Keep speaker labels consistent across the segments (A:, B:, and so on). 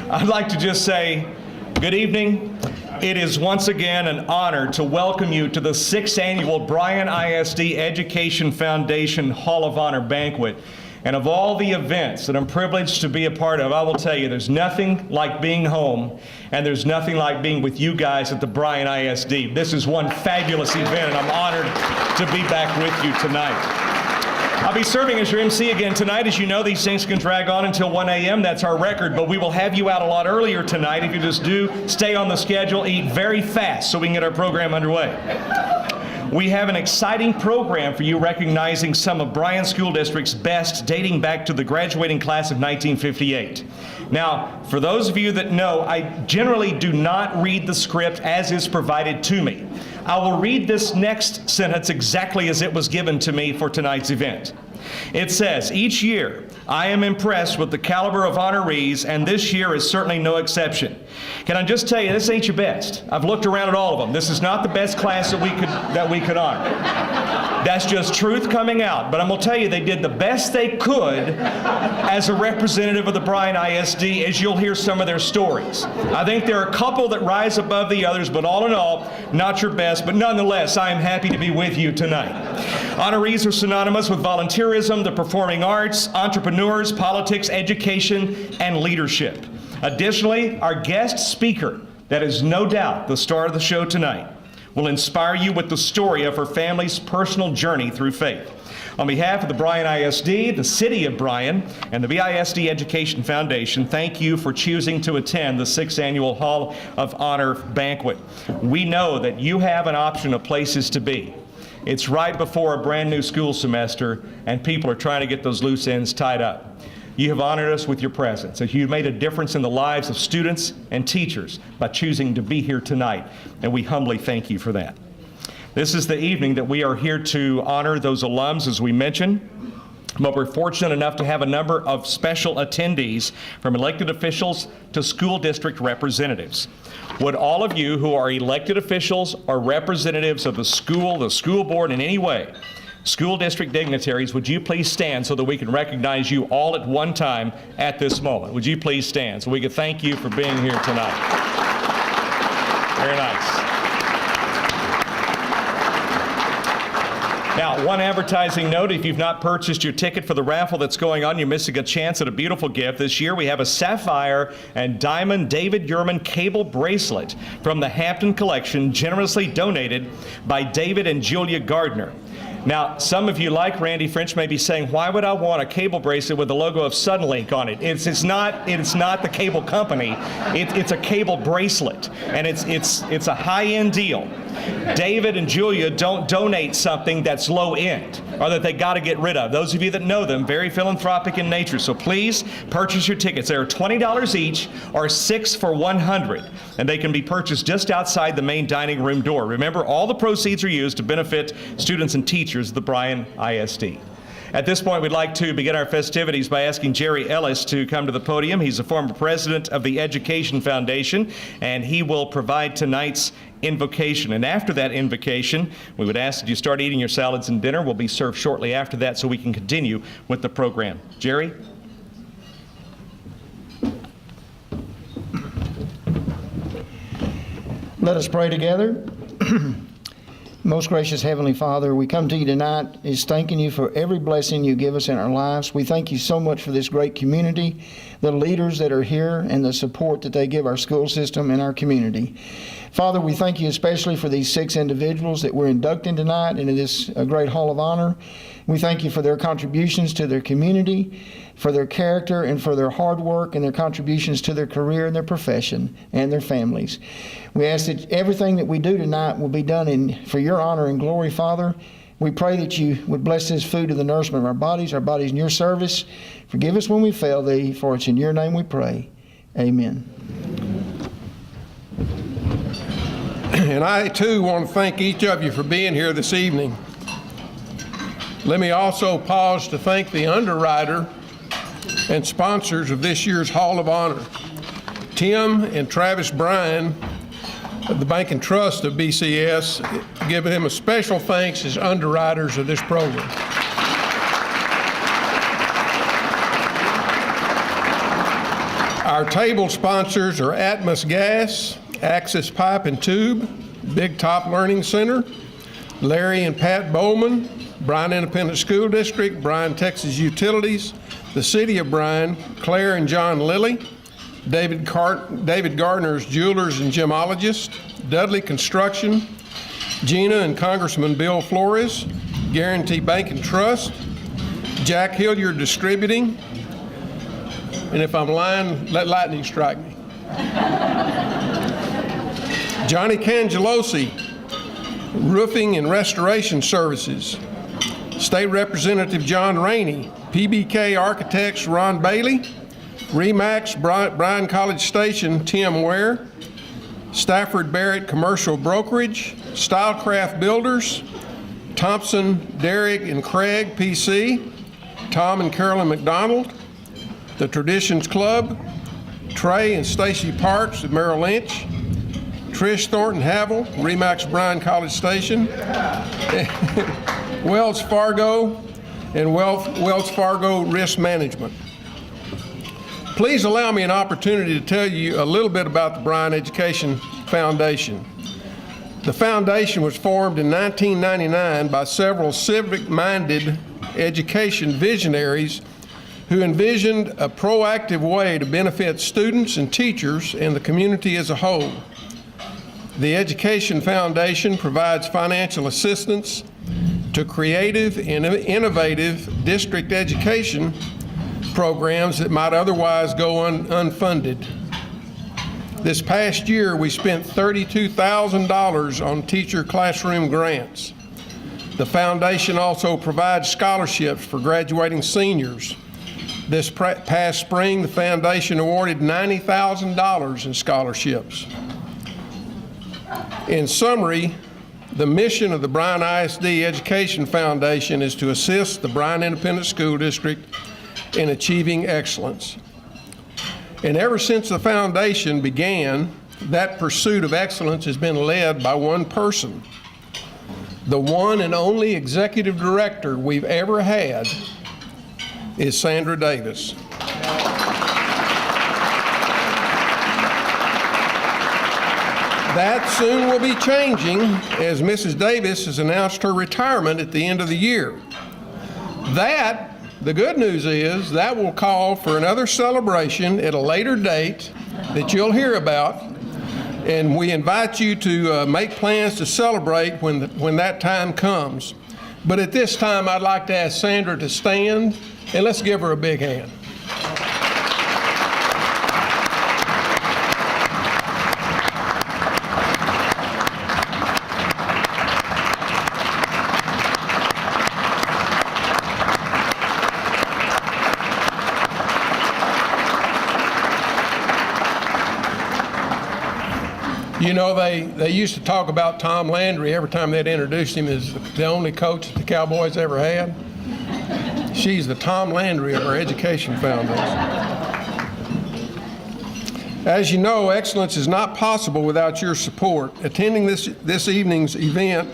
A: I'd like to just say good evening. It is once again an honor to welcome you to the 6th annual Bryan ISD Education Foundation Hall of Honor banquet. And of all the events that I'm privileged to be a part of, I will tell you, there's nothing like being home, and there's nothing like being with you guys at the Bryan ISD. This is one fabulous event, and I'm honored to be back with you tonight. I'll be serving as your MC again tonight. As you know, these things can drag on until 1 a.m. That's our record, but we will have you out a lot earlier tonight if you just do stay on the schedule, eat very fast so we can get our program underway. We have an exciting program for you recognizing some of Bryan School District's best dating back to the graduating class of 1958. Now, for those of you that know, I generally do not read the script as is provided to me. I will read this next sentence exactly as it was given to me for tonight's event. It says, each year I am impressed with the caliber of honorees, and this year is certainly no exception. Can I just tell you, this ain't your best. I've looked around at all of them. This is not the best class that we could honor. That's just truth coming out. But I'm going to tell you, they did the best they could as a representative of the Bryan ISD, as you'll hear some of their stories. I think there are a couple that rise above the others, but all in all, not your best. But nonetheless, I am happy to be with you tonight. Honorees are synonymous with volunteerism, the performing arts, entrepreneurs, politics, education, and leadership. Additionally, our guest speaker, that is no doubt the star of the show tonight, will inspire you with the story of her family's personal journey through faith. On behalf of the Bryan ISD, the City of Bryan, and the BISD Education Foundation, thank you for choosing to attend the 6th Annual Hall of Honor banquet. We know that you have an option of places to be. It's right before a brand new school semester, and people are trying to get those loose ends tied up. You have honored us with your presence. You've made a difference in the lives of students and teachers by choosing to be here tonight, and we humbly thank you for that. This is the evening that we are here to honor those alums, as we mentioned, but we're fortunate enough to have a number of special attendees, from elected officials to school district representatives. Would all of you who are elected officials or representatives of the school board in any way, school district dignitaries, would you please stand so that we can recognize you all at one time at this moment? Would you please stand so we can thank you for being here tonight? Very nice. Now, one advertising note, if you've not purchased your ticket for the raffle that's going on, you're missing a chance at a beautiful gift. This year we have a sapphire and diamond David Yurman cable bracelet from the Hampton Collection, generously donated by David and Julia Gardner. Now, some of you, like Randy French, may be saying, why would I want a cable bracelet with the logo of Suddenlink on it? It's not the cable company. It's a cable bracelet, and it's a high-end deal. David and Julia don't donate something that's low-end or that they got to get rid of. Those of you that know them, very philanthropic in nature. So please purchase your tickets. They are $20 each, or $6 for $100, and they can be purchased just outside the main dining room door. Remember, all the proceeds are used to benefit students and teachers of the Bryan ISD. At this point, we'd like to begin our festivities by asking Jerry Ellis to come to the podium. He's a former president of the Education Foundation, and he will provide tonight's invocation. And after that invocation, we would ask that you start eating your salads and dinner. Will be served shortly after that so we can continue with the program. Jerry?
B: Let us pray together. Most gracious Heavenly Father, we come to you tonight is thanking you for every blessing you give us in our lives. We thank you so much for this great community, the leaders that are here, and the support that they give our school system and our community. Father, we thank you especially for these 6 individuals that we're inducting tonight into this great Hall of Honor. We thank you for their contributions to their community, for their character, and for their hard work and their contributions to their career and their profession and their families. We ask that everything that we do tonight will be done for your honor and glory, Father. We pray that you would bless this food to the nourishment of our bodies in your service. Forgive us when we fail thee, for it's in your name we pray. Amen.
C: And I, too, want to thank each of you for being here this evening. Let me also pause to thank the underwriter and sponsors of this year's Hall of Honor, Tim and Travis Bryan of the Bank and Trust of BCS, give them a special thanks as underwriters of this program. Our table sponsors are Atmos Gas, Access Pipe and Tube, Big Top Learning Center, Larry and Pat Bowman, Bryan Independent School District, Bryan Texas Utilities, the City of Bryan, Claire and John Lilly, David Gardner's Jewelers and Gemologists, Dudley Construction, Gina and Congressman Bill Flores, Guarantee Bank and Trust, Jack Hilliard Distributing, and if I'm lying, let lightning strike me. Johnny Cangelosi, Roofing and Restoration Services, State Representative John Rainey, PBK Architects Ron Bailey, RE/MAX Bryan College Station Tim Ware, Stafford Barrett Commercial Brokerage, Stylecraft Builders, Thompson, Derrick and Craig PC, Tom and Carolyn McDonald, the Traditions Club, Trey and Stacy Parks of Merrill Lynch, Trish Thornton Havel, RE/MAX Bryan College Station, Wells Fargo, and Wells Fargo Risk Management. Please allow me an opportunity to tell you a little bit about the Bryan Education Foundation. The foundation was formed in 1999 by several civic-minded education visionaries who envisioned a proactive way to benefit students and teachers and the community as a whole. The Education Foundation provides financial assistance to creative and innovative district education programs that might otherwise go unfunded. This past year, we spent $32,000 on teacher classroom grants. The foundation also provides scholarships for graduating seniors. This past spring, the foundation awarded $90,000 in scholarships. In summary, the mission of the Bryan ISD Education Foundation is to assist the Bryan Independent School District in achieving excellence. And ever since the foundation began, that pursuit of excellence has been led by one person. The one and only executive director we've ever had is Sandra Davis. That soon will be changing as Mrs. Davis has announced her retirement at the end of the year. The good news is that will call for another celebration at a later date that you'll hear about, and we invite you to make plans to celebrate when that time comes. But at this time, I'd like to ask Sandra to stand, and let's give her a big hand. You know, they used to talk about Tom Landry every time they'd introduce him as the only coach the Cowboys ever had. She's the Tom Landry of our Education Foundation. As you know, excellence is not possible without your support. Attending this evening's event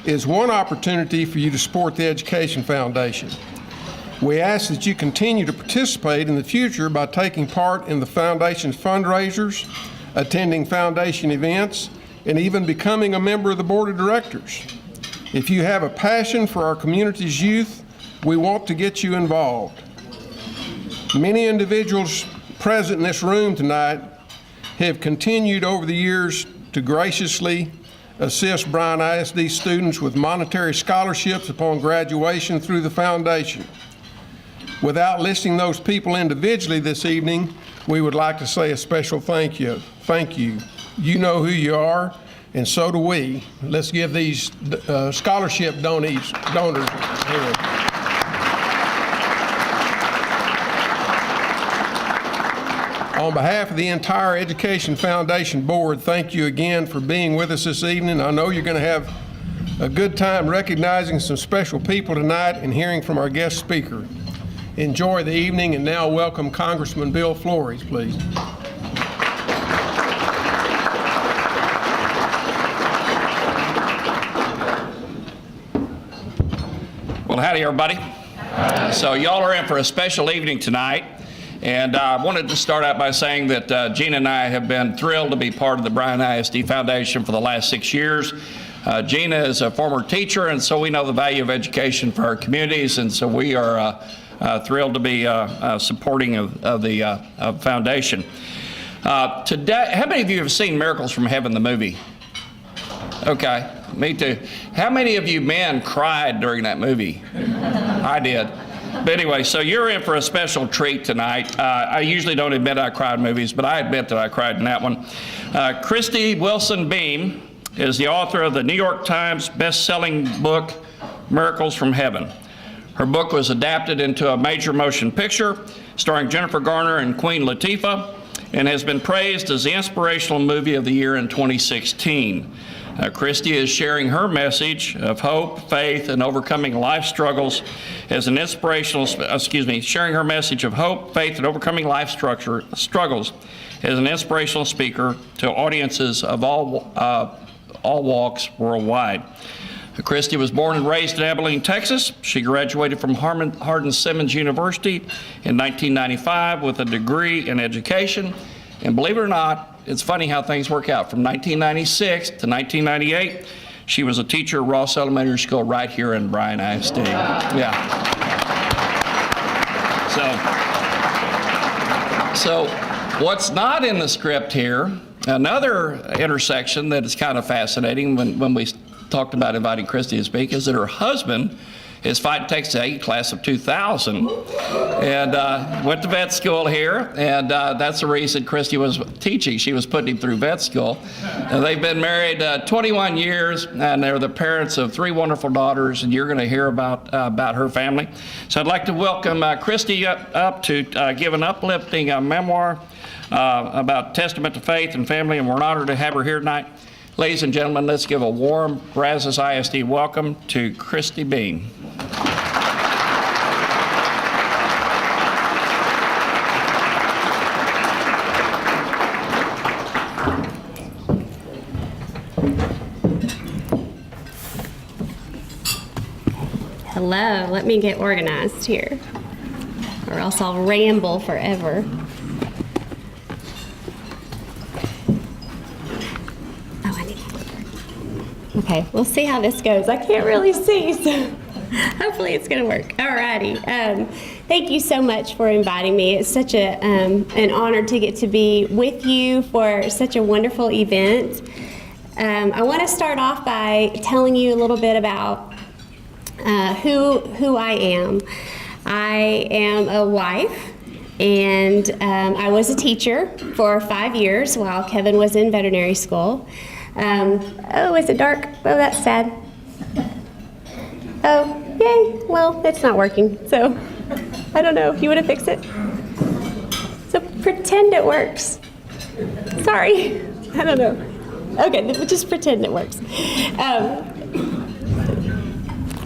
C: is one opportunity for you to support the Education Foundation. We ask that you continue to participate in the future by taking part in the Foundation's fundraisers, attending Foundation events, and even becoming a member of the Board of Directors. If you have a passion for our community's youth, we want to get you involved. Many individuals present in this room tonight have continued over the years to graciously assist Bryan ISD students with monetary scholarships upon graduation through the foundation. Without listing those people individually this evening, we would like to say a special thank you. Thank you. You know who you are, and so do we. Let's give these scholarship donors here. On behalf of the entire Education Foundation Board, thank you again for being with us this evening. I know you're going to have a good time recognizing some special people tonight and hearing from our guest speaker. Enjoy the evening, and now welcome Congressman Bill Flores, please.
D: Well, howdy, everybody. So y'all are in for a special evening tonight. And I wanted to start out by saying that Gina and I have been thrilled to be part of the Bryan ISD Foundation for the last 6 years. Gina is a former teacher, and so we know the value of education for our communities, and so we are thrilled to be supporting of the foundation. Today, how many of you have seen Miracles from Heaven, the movie? Okay, me too. How many of you men cried during that movie? I did. But anyway, so you're in for a special treat tonight. I usually don't admit I cried in movies, but I admit that I cried in that one. CHRISTY Wilson Beam is the author of the New York Times best-selling book, Miracles from Heaven. Her book was adapted into a major motion picture starring Jennifer Garner and Queen Latifah, and has been praised as the inspirational movie of the year in 2016. CHRISTY is sharing her message of hope, faith, and overcoming life struggles as an inspirational, sharing her message of hope, faith, and overcoming life struggles as an inspirational speaker to audiences of all walks worldwide. CHRISTY was born and raised in Abilene, Texas. She graduated from Hardin-Simmons University in 1995 with a degree in education. And believe it or not, it's funny how things work out. From 1996 to 1998, she was a teacher at Ross Elementary School right here in Bryan ISD. Yeah. So what's not in the script here, another intersection that is kind of fascinating when we talked about inviting CHRISTY to speak, is that her husband is fighting Texas A, class of 2000, and went to vet school here, and that's the reason CHRISTY was teaching. She was putting him through vet school. And they've been married 21 years, and they're the parents of 3 wonderful daughters, and you're going to hear about her family. So I'd like to welcome CHRISTY up to give an uplifting memoir about testament to faith and family, and we're honored to have her here tonight. Ladies and gentlemen, let's give a warm Brazos ISD welcome to CHRISTY Beam.
E: Hello, let me get organized here, or else I'll ramble forever. Okay, we'll see how this goes. I can't really see, so hopefully it's going to work. All righty. Thank you so much for inviting me. It's such an honor to get to be with you for such a wonderful event. I want to start off by telling you a little bit about who I am. I am a wife, and I was a teacher for 5 years while Kevin was in veterinary school. Oh, is it dark? Oh, that's sad. Oh, yay. Well, it's not working, so I don't know if you want to fix it. So pretend it works. Sorry. I don't know. Okay, just pretend it works.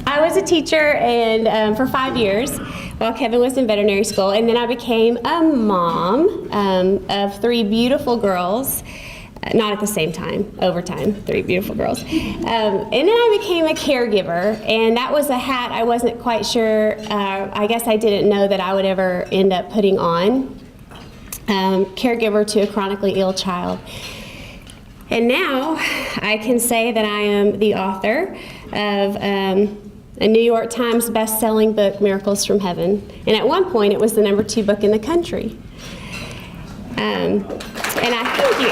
E: I was a teacher and for 5 years while Kevin was in veterinary school, and then I became a mom of 3 beautiful girls. Not at the same time, over time, 3 beautiful girls. And then I became a caregiver, and that was a hat I wasn't quite sure, I guess I didn't know that I would ever end up putting on. Caregiver to a chronically ill child. And now I can say that I am the author of a New York Times best-selling book, Miracles from Heaven. And at one point, it was the #2 book in the country. And I thank you.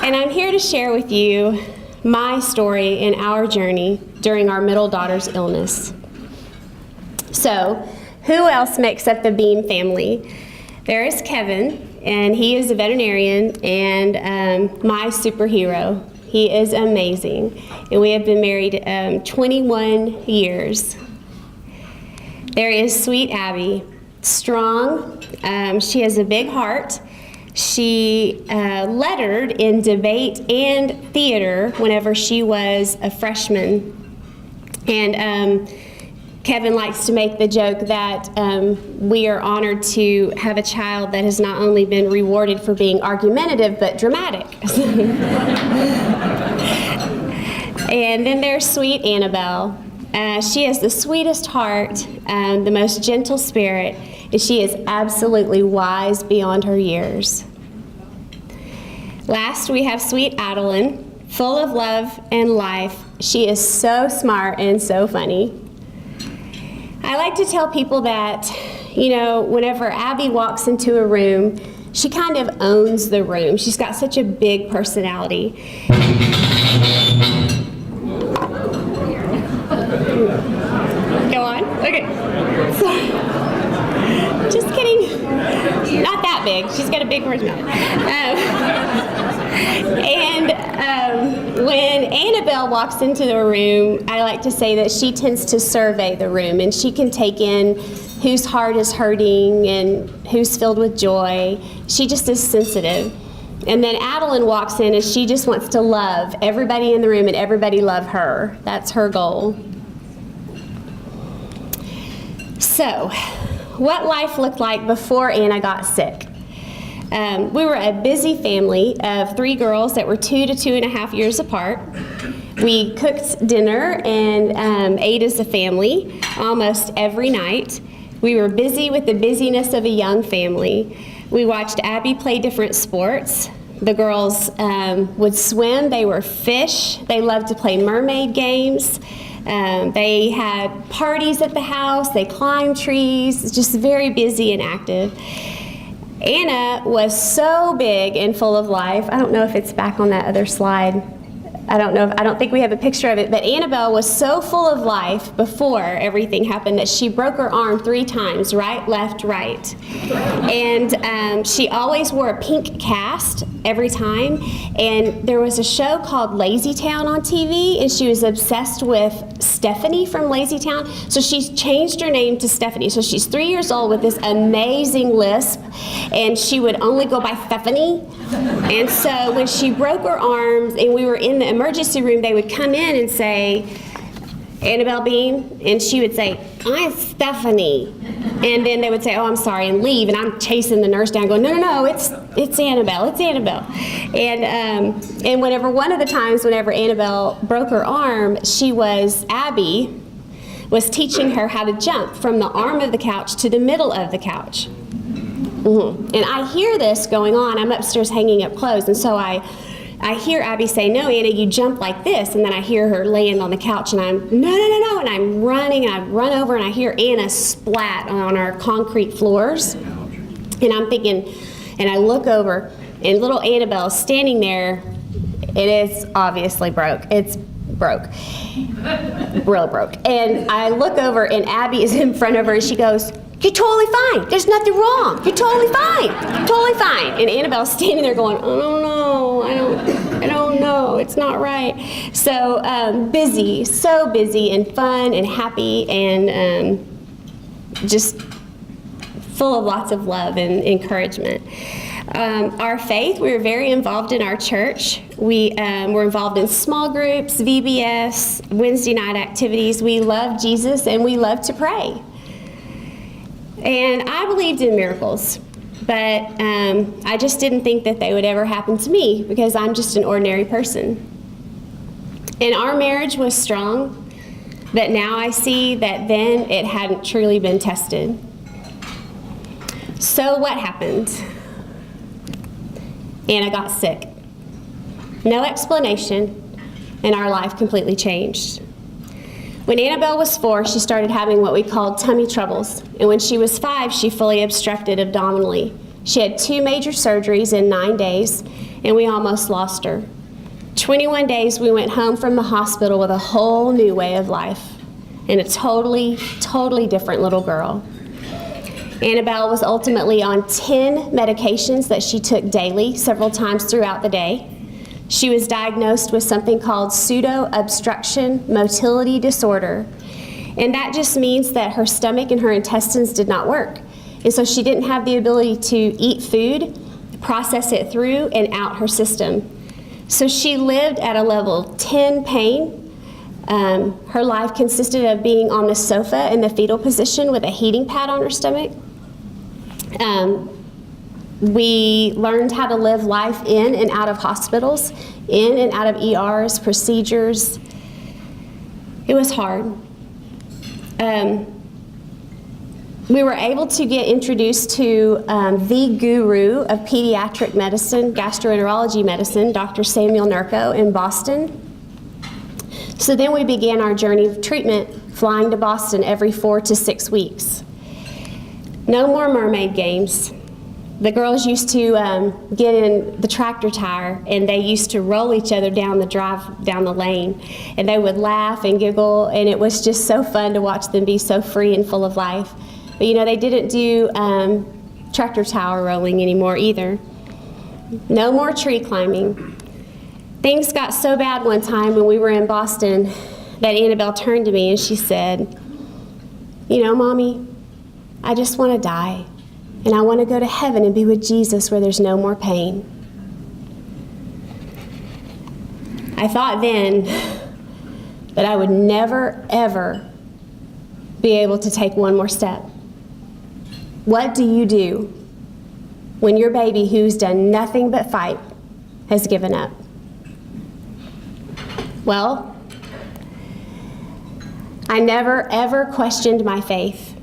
E: And I'm here to share with you my story and our journey during our middle daughter's illness. So, who else makes up the Beam family? There is Kevin, and he is a veterinarian and my superhero. He is amazing, and we have been married 21 years. There is sweet Abby, strong. She has a big heart. She lettered in debate and theater whenever she was a freshman. And Kevin likes to make the joke that we are honored to have a child that has not only been rewarded for being argumentative, but dramatic. And then there's sweet Annabelle. She has the sweetest heart, the most gentle spirit, and she is absolutely wise beyond her years. Last, we have sweet Adeline, full of love and life. She is so smart and so funny. I like to tell people that, whenever Abby walks into a room, she kind of owns the room. She's got such a big personality. Go on. Okay. Sorry. Just kidding. Not that big. She's got a big personality. When Annabelle walks into the room, I like to say that she tends to survey the room, and she can take in whose heart is hurting and who's filled with joy. She just is sensitive. And then Adeline walks in and she just wants to love everybody in the room and everybody love her. That's her goal. So, what life looked like before Anna got sick. We were a busy family of 3 girls that were 2 to 2.5 years apart. We cooked dinner and ate as a family almost every night. We were busy with the busyness of a young family. We watched Abby play different sports. The girls would swim. They were fish. They loved to play mermaid games. They had parties at the house. They climbed trees. Just very busy and active. Anna was so big and full of life. I don't know if it's back on that other slide. I don't think we have a picture of it, but Annabelle was so full of life before everything happened that she broke her arm 3 times, right, left, right. And she always wore a pink cast every time. And there was a show called Lazy Town on TV, and she was obsessed with Stephanie from Lazy Town. So she's changed her name to Stephanie. So she's 3 years old with this amazing lisp, and she would only go by Stephanie. And so when she broke her arms and we were in the emergency room, they would come in and say, Annabelle Bean, and she would say, I'm Stephanie. And then they would say, oh, I'm sorry, and leave. And I'm chasing the nurse down going, no, it's Annabelle, it's Annabelle. And whenever Annabelle broke her arm, Abby was teaching her how to jump from the arm of the couch to the middle of the couch. And I hear this going on. I'm upstairs hanging up clothes, and so I hear Abby say, no, Anna, you jump like this. And then I hear her laying on the couch, and I'm, no. And I'm running, and I run over, and I hear Anna splat on our concrete floors. And I'm thinking, and I look over, and little Annabelle's standing there. It is obviously broke. It's broke. Real broke. And I look over, and Abby is in front of her, and she goes, you're totally fine. There's nothing wrong. You're totally fine. Totally fine. And Annabelle's standing there going, oh no, I don't know. It's not right. So so busy and fun and happy and just full of lots of love and encouragement. Our faith, we were very involved in our church. We were involved in small groups, VBS, Wednesday night activities. We love Jesus and we love to pray. And I believed in miracles, but I just didn't think that they would ever happen to me because I'm just an ordinary person. And our marriage was strong, but now I see that then it hadn't truly been tested. So what happened? Anna got sick. No explanation, and our life completely changed. When Annabelle was 4, she started having what we called tummy troubles. And when she was 5, she fully obstructed abdominally. She had 2 major surgeries in 9 days, and we almost lost her. 21 days we went home from the hospital with a whole new way of life and a totally different little girl. Annabelle was ultimately on 10 medications that she took daily, several times throughout the day. She was diagnosed with something called pseudo-obstruction motility disorder. And that just means that her stomach and her intestines did not work. And so she didn't have the ability to eat food, process it through, and out her system. So she lived at a level 10 pain. Her life consisted of being on the sofa in the fetal position with a heating pad on her stomach. We learned how to live life in and out of hospitals, in and out of ERs, procedures. It was hard. We were able to get introduced to the guru of pediatric medicine, gastroenterology medicine, Dr. Samuel Nurko in Boston. So then we began our journey of treatment, flying to Boston every 4 to 6 weeks. No more mermaid games. The girls used to get in the tractor tire, and they used to roll each other down the lane, and they would laugh and giggle, and it was just so fun to watch them be so free and full of life. But they didn't do tractor tire rolling anymore either. No more tree climbing. Things got so bad one time when we were in Boston that Annabelle turned to me and she said, Mommy, I just want to die, and I want to go to heaven and be with Jesus where there's no more pain. I thought then that I would never, ever be able to take one more step. What do you do when your baby, who's done nothing but fight, has given up? Well, I never, ever questioned my faith.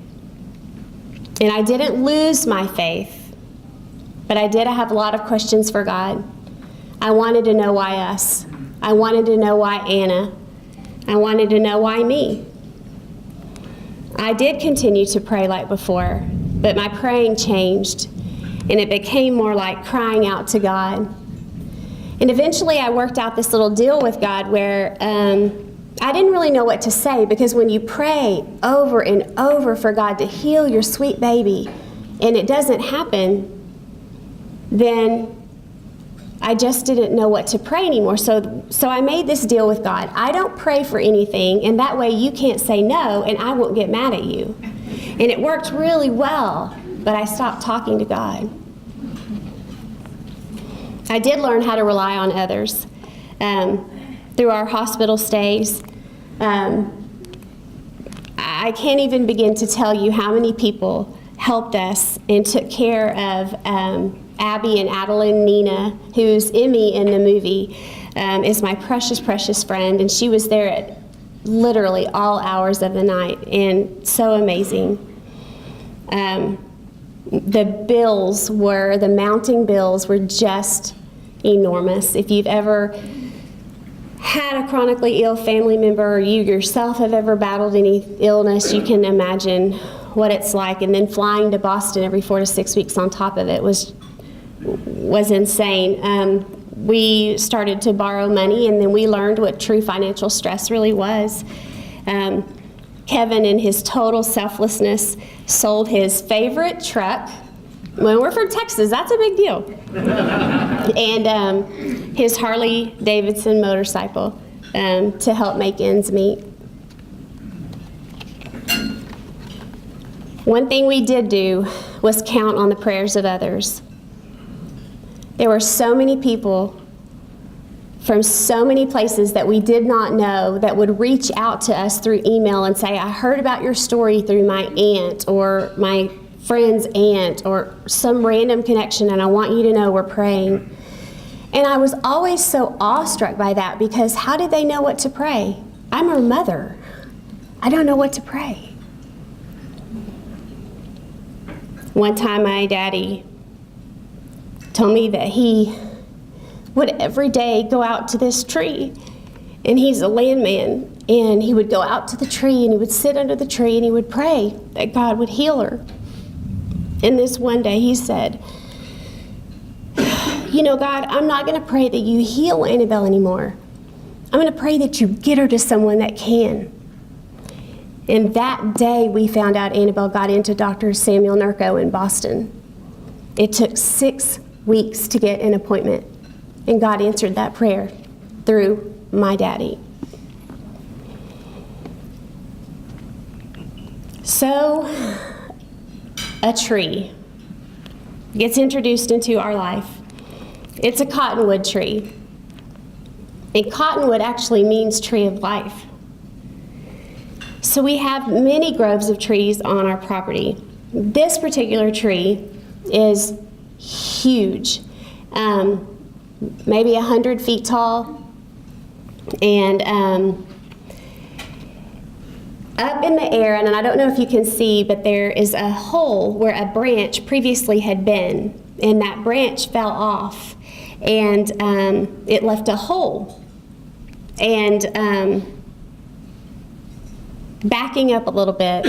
E: And I didn't lose my faith, but I did have a lot of questions for God. I wanted to know why us. I wanted to know why Anna. I wanted to know why me. I did continue to pray like before, but my praying changed, and it became more like crying out to God. And eventually I worked out this little deal with God where I didn't really know what to say, because when you pray over and over for God to heal your sweet baby and it doesn't happen, then I just didn't know what to pray anymore. So I made this deal with God. I don't pray for anything, and that way you can't say no and I won't get mad at you. And it worked really well, but I stopped talking to God. I did learn how to rely on others through our hospital stays. I can't even begin to tell you how many people helped us and took care of Abby and Adeline. Nina, who's Emmy in the movie, is my precious, precious friend, and she was there at literally all hours of the night, and so amazing. The mounting bills were just enormous. If you've ever had a chronically ill family member, or you yourself have ever battled any illness, you can imagine what it's like. And then flying to Boston every 4 to 6 weeks on top of it was insane. We started to borrow money, and then we learned what true financial stress really was. Kevin, in his total selflessness, sold his favorite truck. When we're from Texas, that's a big deal. And his Harley Davidson motorcycle to help make ends meet. One thing we did do was count on the prayers of others. There were so many people from so many places that we did not know that would reach out to us through email and say, I heard about your story through my aunt or my friend's aunt or some random connection, and I want you to know we're praying. And I was always so awestruck by that, because how did they know what to pray? I'm her mother. I don't know what to pray. One time my daddy told me that he would every day go out to this tree, and he's a landman, and he would go out to the tree and he would sit under the tree and he would pray that God would heal her. And this one day he said, God, I'm not going to pray that you heal Annabelle anymore. I'm going to pray that you get her to someone that can. And that day we found out Annabelle got into Dr. Samuel Nurko in Boston. It took 6 weeks to get an appointment, and God answered that prayer through my daddy. So, a tree gets introduced into our life. It's a cottonwood tree. And cottonwood actually means tree of life. So we have many groves of trees on our property. This particular tree is huge, maybe 100 feet tall. And up in the air, and I don't know if you can see, but there is a hole where a branch previously had been, and that branch fell off, and it left a hole. And backing up a little bit,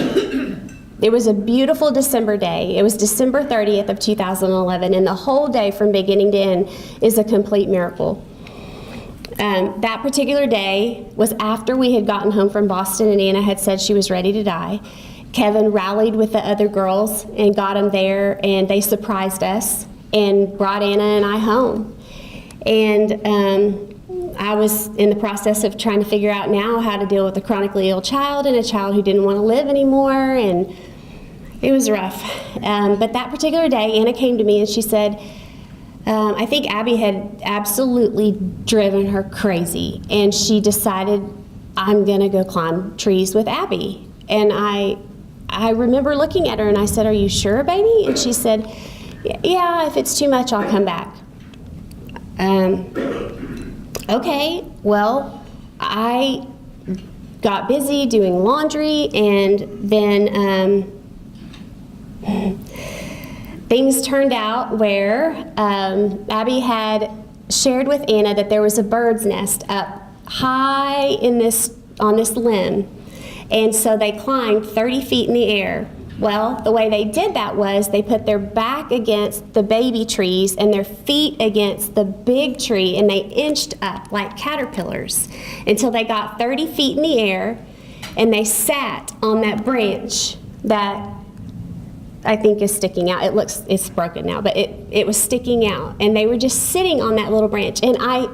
E: it was a beautiful December day. It was December 30th of 2011, and the whole day from beginning to end is a complete miracle. That particular day was after we had gotten home from Boston and Anna had said she was ready to die. Kevin rallied with the other girls and got them there, and they surprised us and brought Anna and I home. And I was in the process of trying to figure out now how to deal with a chronically ill child and a child who didn't want to live anymore, and it was rough. But that particular day, Anna came to me and she said, I think Abby had absolutely driven her crazy, and she decided, I'm gonna go climb trees with Abby. And I remember looking at her and I said, are you sure, baby? And she said, yeah, if it's too much, I'll come back. Okay, well, I got busy doing laundry, and then things turned out where Abby had shared with Anna that there was a bird's nest up high on this limb, and so they climbed 30 feet in the air. Well, the way they did that was they put their back against the baby trees and their feet against the big tree, and they inched up like caterpillars until they got 30 feet in the air, and they sat on that branch that I think is sticking out. It's broken now, but it was sticking out, and they were just sitting on that little branch. And I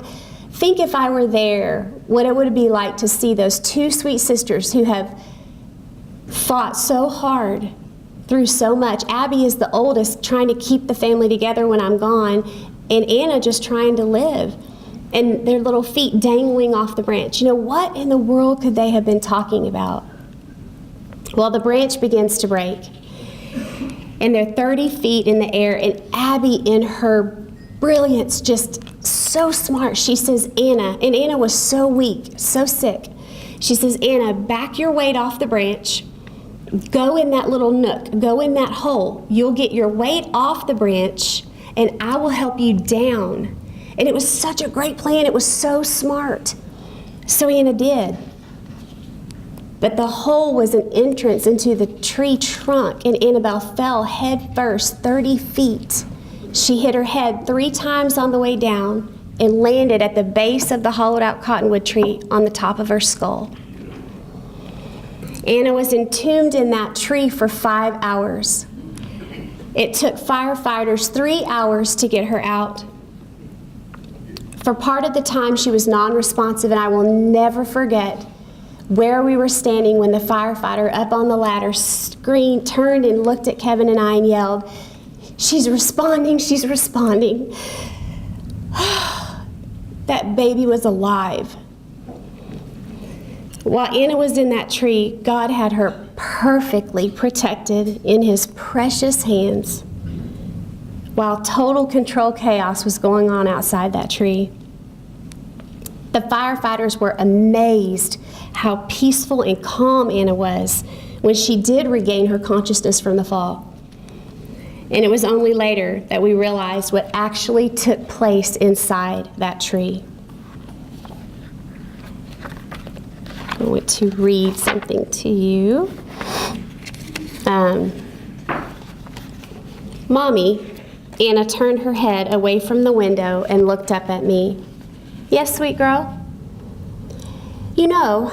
E: think if I were there, what it would be like to see those two sweet sisters who have fought so hard through so much. Abby is the oldest, trying to keep the family together when I'm gone, and Anna just trying to live, and their little feet dangling off the branch. You know, what in the world could they have been talking about? Well, the branch begins to break, and they're 30 feet in the air, and Abby, in her brilliance, just so smart, she says, Anna, and Anna was so weak, so sick. She says, Anna, back your weight off the branch. Go in that little nook. Go in that hole. You'll get your weight off the branch, and I will help you down. And it was such a great plan. It was so smart. So Anna did. But the hole was an entrance into the tree trunk, and Annabelle fell head first 30 feet. She hit her head 3 times on the way down and landed at the base of the hollowed out cottonwood tree on the top of her skull. Anna was entombed in that tree for 5 hours. It took firefighters 3 hours to get her out. For part of the time, she was non-responsive, and I will never forget where we were standing when the firefighter up on the ladder screamed, turned and looked at Kevin and I and yelled, she's responding, she's responding. That baby was alive. While Anna was in that tree, God had her perfectly protected in his precious hands, while total control chaos was going on outside that tree. The firefighters were amazed how peaceful and calm Anna was when she did regain her consciousness from the fall. And it was only later that we realized what actually took place inside that tree. I want to read something to you. Mommy, Anna turned her head away from the window and looked up at me. Yes, sweet girl? You know,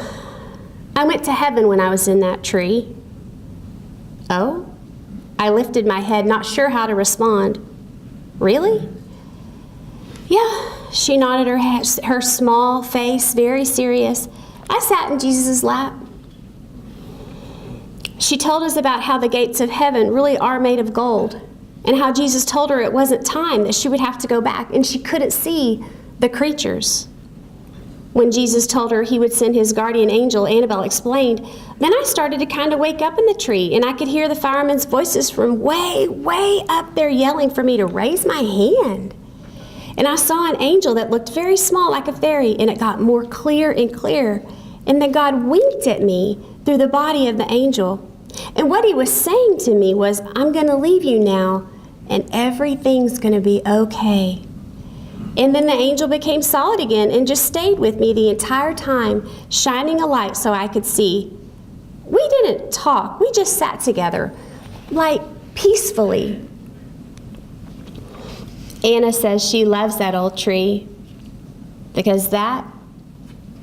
E: I went to heaven when I was in that tree. Oh? I lifted my head, not sure how to respond. Really? Yeah, she nodded her head, her small face, very serious. I sat in Jesus' lap. She told us about how the gates of heaven really are made of gold, and how Jesus told her it wasn't time, that she would have to go back, and she couldn't see the creatures. When Jesus told her he would send his guardian angel, Annabelle explained, then I started to kind of wake up in the tree, and I could hear the firemen's voices from way, way up there yelling for me to raise my hand. And I saw an angel that looked very small like a fairy, and it got more clear and clear. And then God winked at me through the body of the angel. And what he was saying to me was, I'm going to leave you now, and everything's going to be okay. And then the angel became solid again and just stayed with me the entire time, shining a light so I could see. We didn't talk. We just sat together, like peacefully. Anna says she loves that old tree because that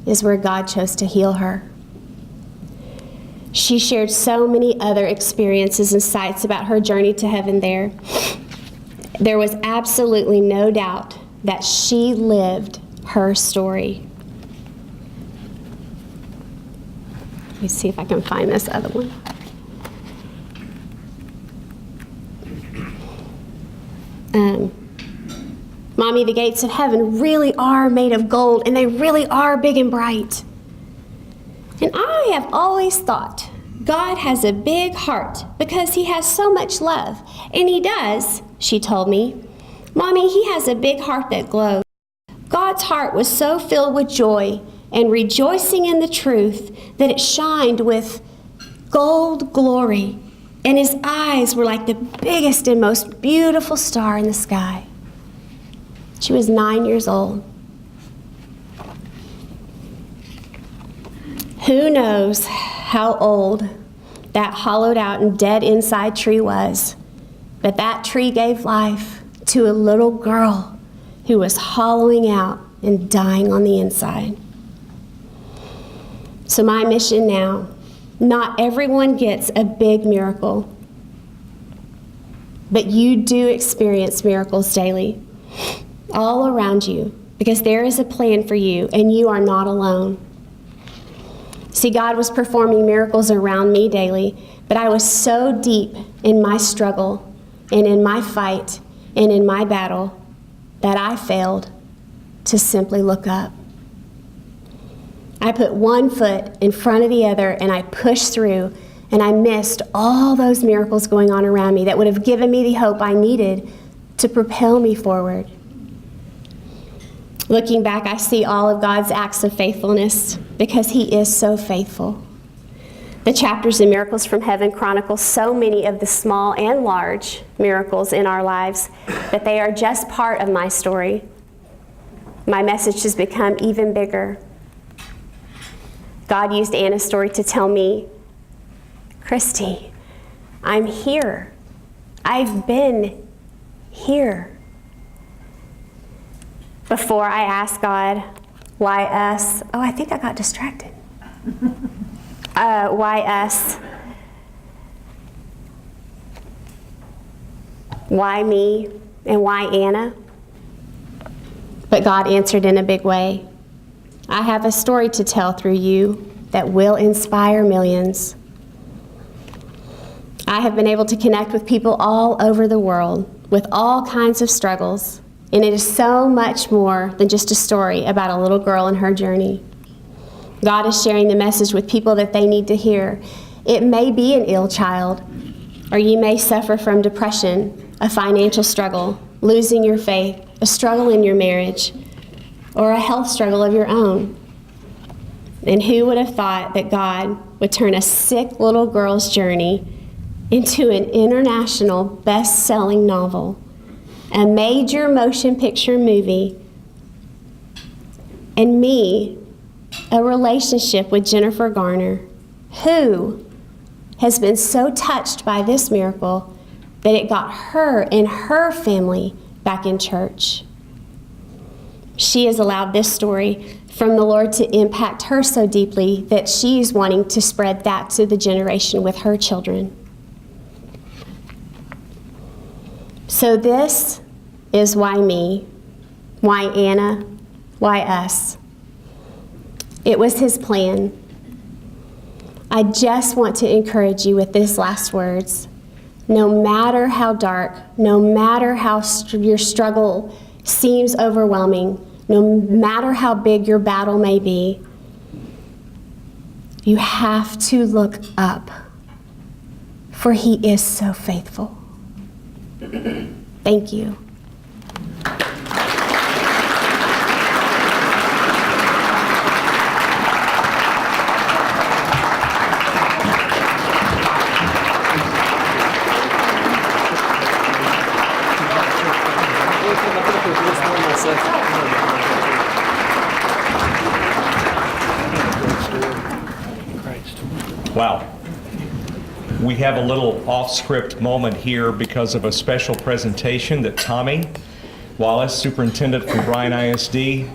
E: is where God chose to heal her. She shared so many other experiences and sights about her journey to heaven there. There was absolutely no doubt that she lived her story. Let me see if I can find this other one. Mommy, the gates of heaven really are made of gold, and they really are big and bright. And I have always thought God has a big heart because he has so much love. And he does, she told me. Mommy, he has a big heart that glows. God's heart was so filled with joy and rejoicing in the truth that it shined with gold glory. And his eyes were like the biggest and most beautiful star in the sky. She was 9 years old. Who knows how old that hollowed out and dead inside tree was, but that tree gave life to a little girl who was hollowing out and dying on the inside. So my mission now, not everyone gets a big miracle, but you do experience miracles daily, all around you, because there is a plan for you and you are not alone. See, God was performing miracles around me daily, but I was so deep in my struggle and in my fight and in my battle that I failed to simply look up. I put one foot in front of the other and I pushed through, and I missed all those miracles going on around me that would have given me the hope I needed to propel me forward. Looking back, I see all of God's acts of faithfulness because he is so faithful. The chapters in Miracles from Heaven chronicle so many of the small and large miracles in our lives that they are just part of my story. My message has become even bigger. God used Anna's story to tell me, Christy, I'm here. I've been here. Before I asked God, why us? Oh, I think I got distracted. Why us? Why me? And why Anna? But God answered in a big way. I have a story to tell through you that will inspire millions. I have been able to connect with people all over the world with all kinds of struggles. And it is so much more than just a story about a little girl and her journey. God is sharing the message with people that they need to hear. It may be an ill child, or you may suffer from depression, a financial struggle, losing your faith, a struggle in your marriage, or a health struggle of your own. And who would have thought that God would turn a sick little girl's journey into an international best-selling novel, a major motion picture movie, and me, a relationship with Jennifer Garner, who has been so touched by this miracle that it got her and her family back in church. She has allowed this story from the Lord to impact her so deeply that she's wanting to spread that to the generation with her children. So this is why me, why Anna, why us. It was his plan. I just want to encourage you with these last words. No matter how dark, no matter how your struggle seems overwhelming, no matter how big your battle may be, you have to look up, for he is so faithful. Thank you.
A: Wow. We have a little off-script moment here because of a special presentation that Tommy Wallace, superintendent from Bryan ISD,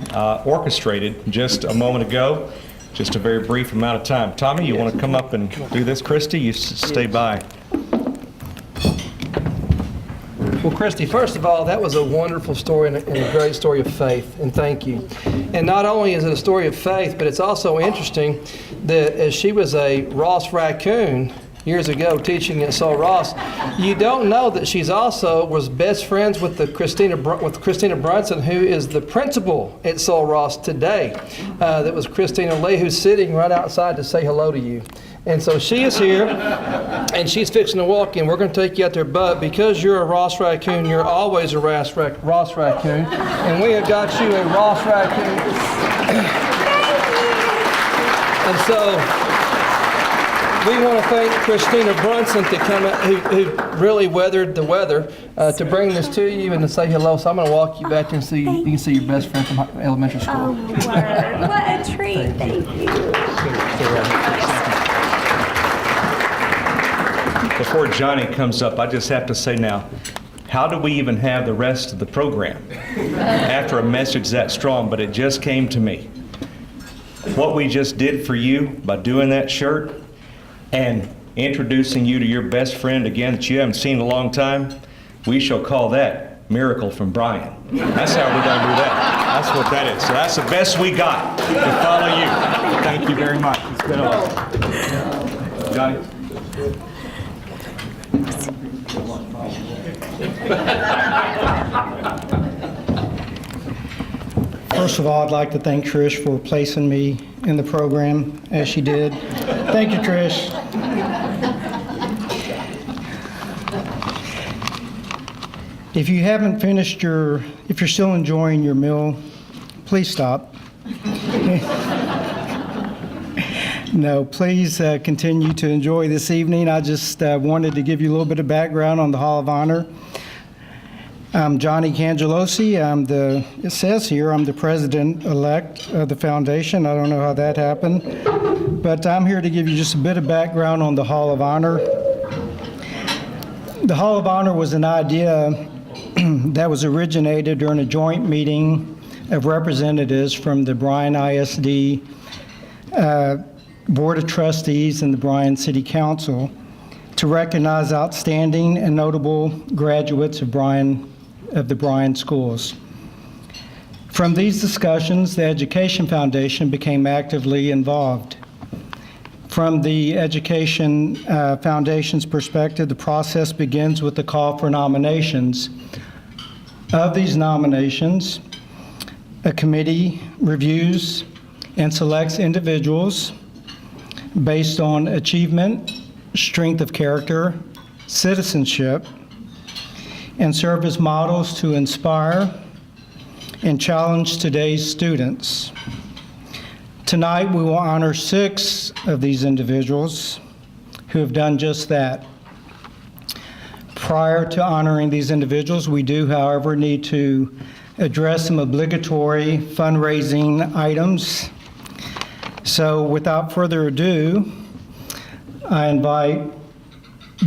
A: orchestrated just a moment ago, just a very brief amount of time. Tommy, you want to come up and do this? Christy, you stay by.
F: Well, Christy, first of all, that was a wonderful story and a great story of faith, and thank you. And not only is it a story of faith, but it's also interesting that as she was a Ross raccoon years ago teaching at Sul Ross, you don't know that she's also was best friends with Christina Brunson, who is the principal at Sul Ross today. That was Christina Lee, who's sitting right outside to say hello to you. And so she is here, and she's fixing to walk in. We're going to take you out there, but because you're a Ross raccoon, you're always a Ross raccoon, and we have got you a Ross raccoon. And so we want to thank Christina Brunson to come out, who really weathered the weather, to bring this to you and to say hello. So I'm going to walk you back there and see you can see your best friend from elementary school.
E: Oh, my word. What a treat. Thank you.
A: Before Johnny comes up, I just have to say now, how do we even have the rest of the program after a message that strong? But it just came to me. What we just did for you by doing that shirt and introducing you to your best friend again that you haven't seen in a long time, we shall call that Miracle from Bryan. That's how we're going to do that. That's what that is. So that's the best we got to follow you. Thank you very much. It's been a while. Johnny?
G: First of all, I'd like to thank Trish for placing me in the program as she did. Thank you, Trish. If you haven't finished if you're still enjoying your meal, please stop. No, please continue to enjoy this evening. I just wanted to give you a little bit of background on the Hall of Honor. I'm Johnny CANEGLOSE. It says here I'm the president-elect of the foundation. I don't know how that happened, but I'm here to give you just a bit of background on the Hall of Honor. The Hall of Honor was an idea that was originated during a joint meeting of representatives from the Bryan ISD Board of Trustees and the Bryan City Council to recognize outstanding and notable graduates of the Bryan schools. From these discussions, the Education Foundation became actively involved. From the Education Foundation's perspective, the process begins with the call for nominations. Of these nominations, a committee reviews and selects individuals based on achievement, strength of character, citizenship, and serve as models to inspire and challenge today's students. Tonight, we will honor 6 of these individuals who have done just that. Prior to honoring these individuals, we do, however, need to address some obligatory fundraising items. So without further ado, I invite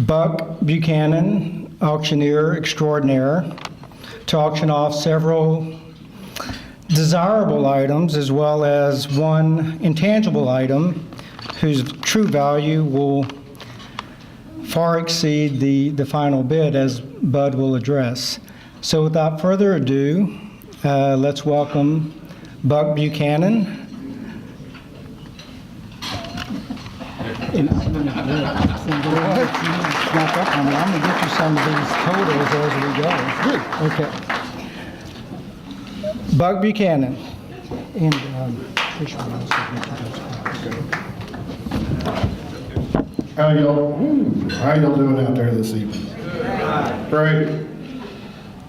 G: Buck Buchanan, auctioneer extraordinaire, to auction off several desirable items as well as one intangible item whose true value will far exceed the final bid, as Bud will address. So without further ado, let's welcome Buck Buchanan. I'm going to get you some of these totals as we go. Okay. Buck Buchanan. And Trish will also get you those.
H: How y'all doing out there this evening? Great.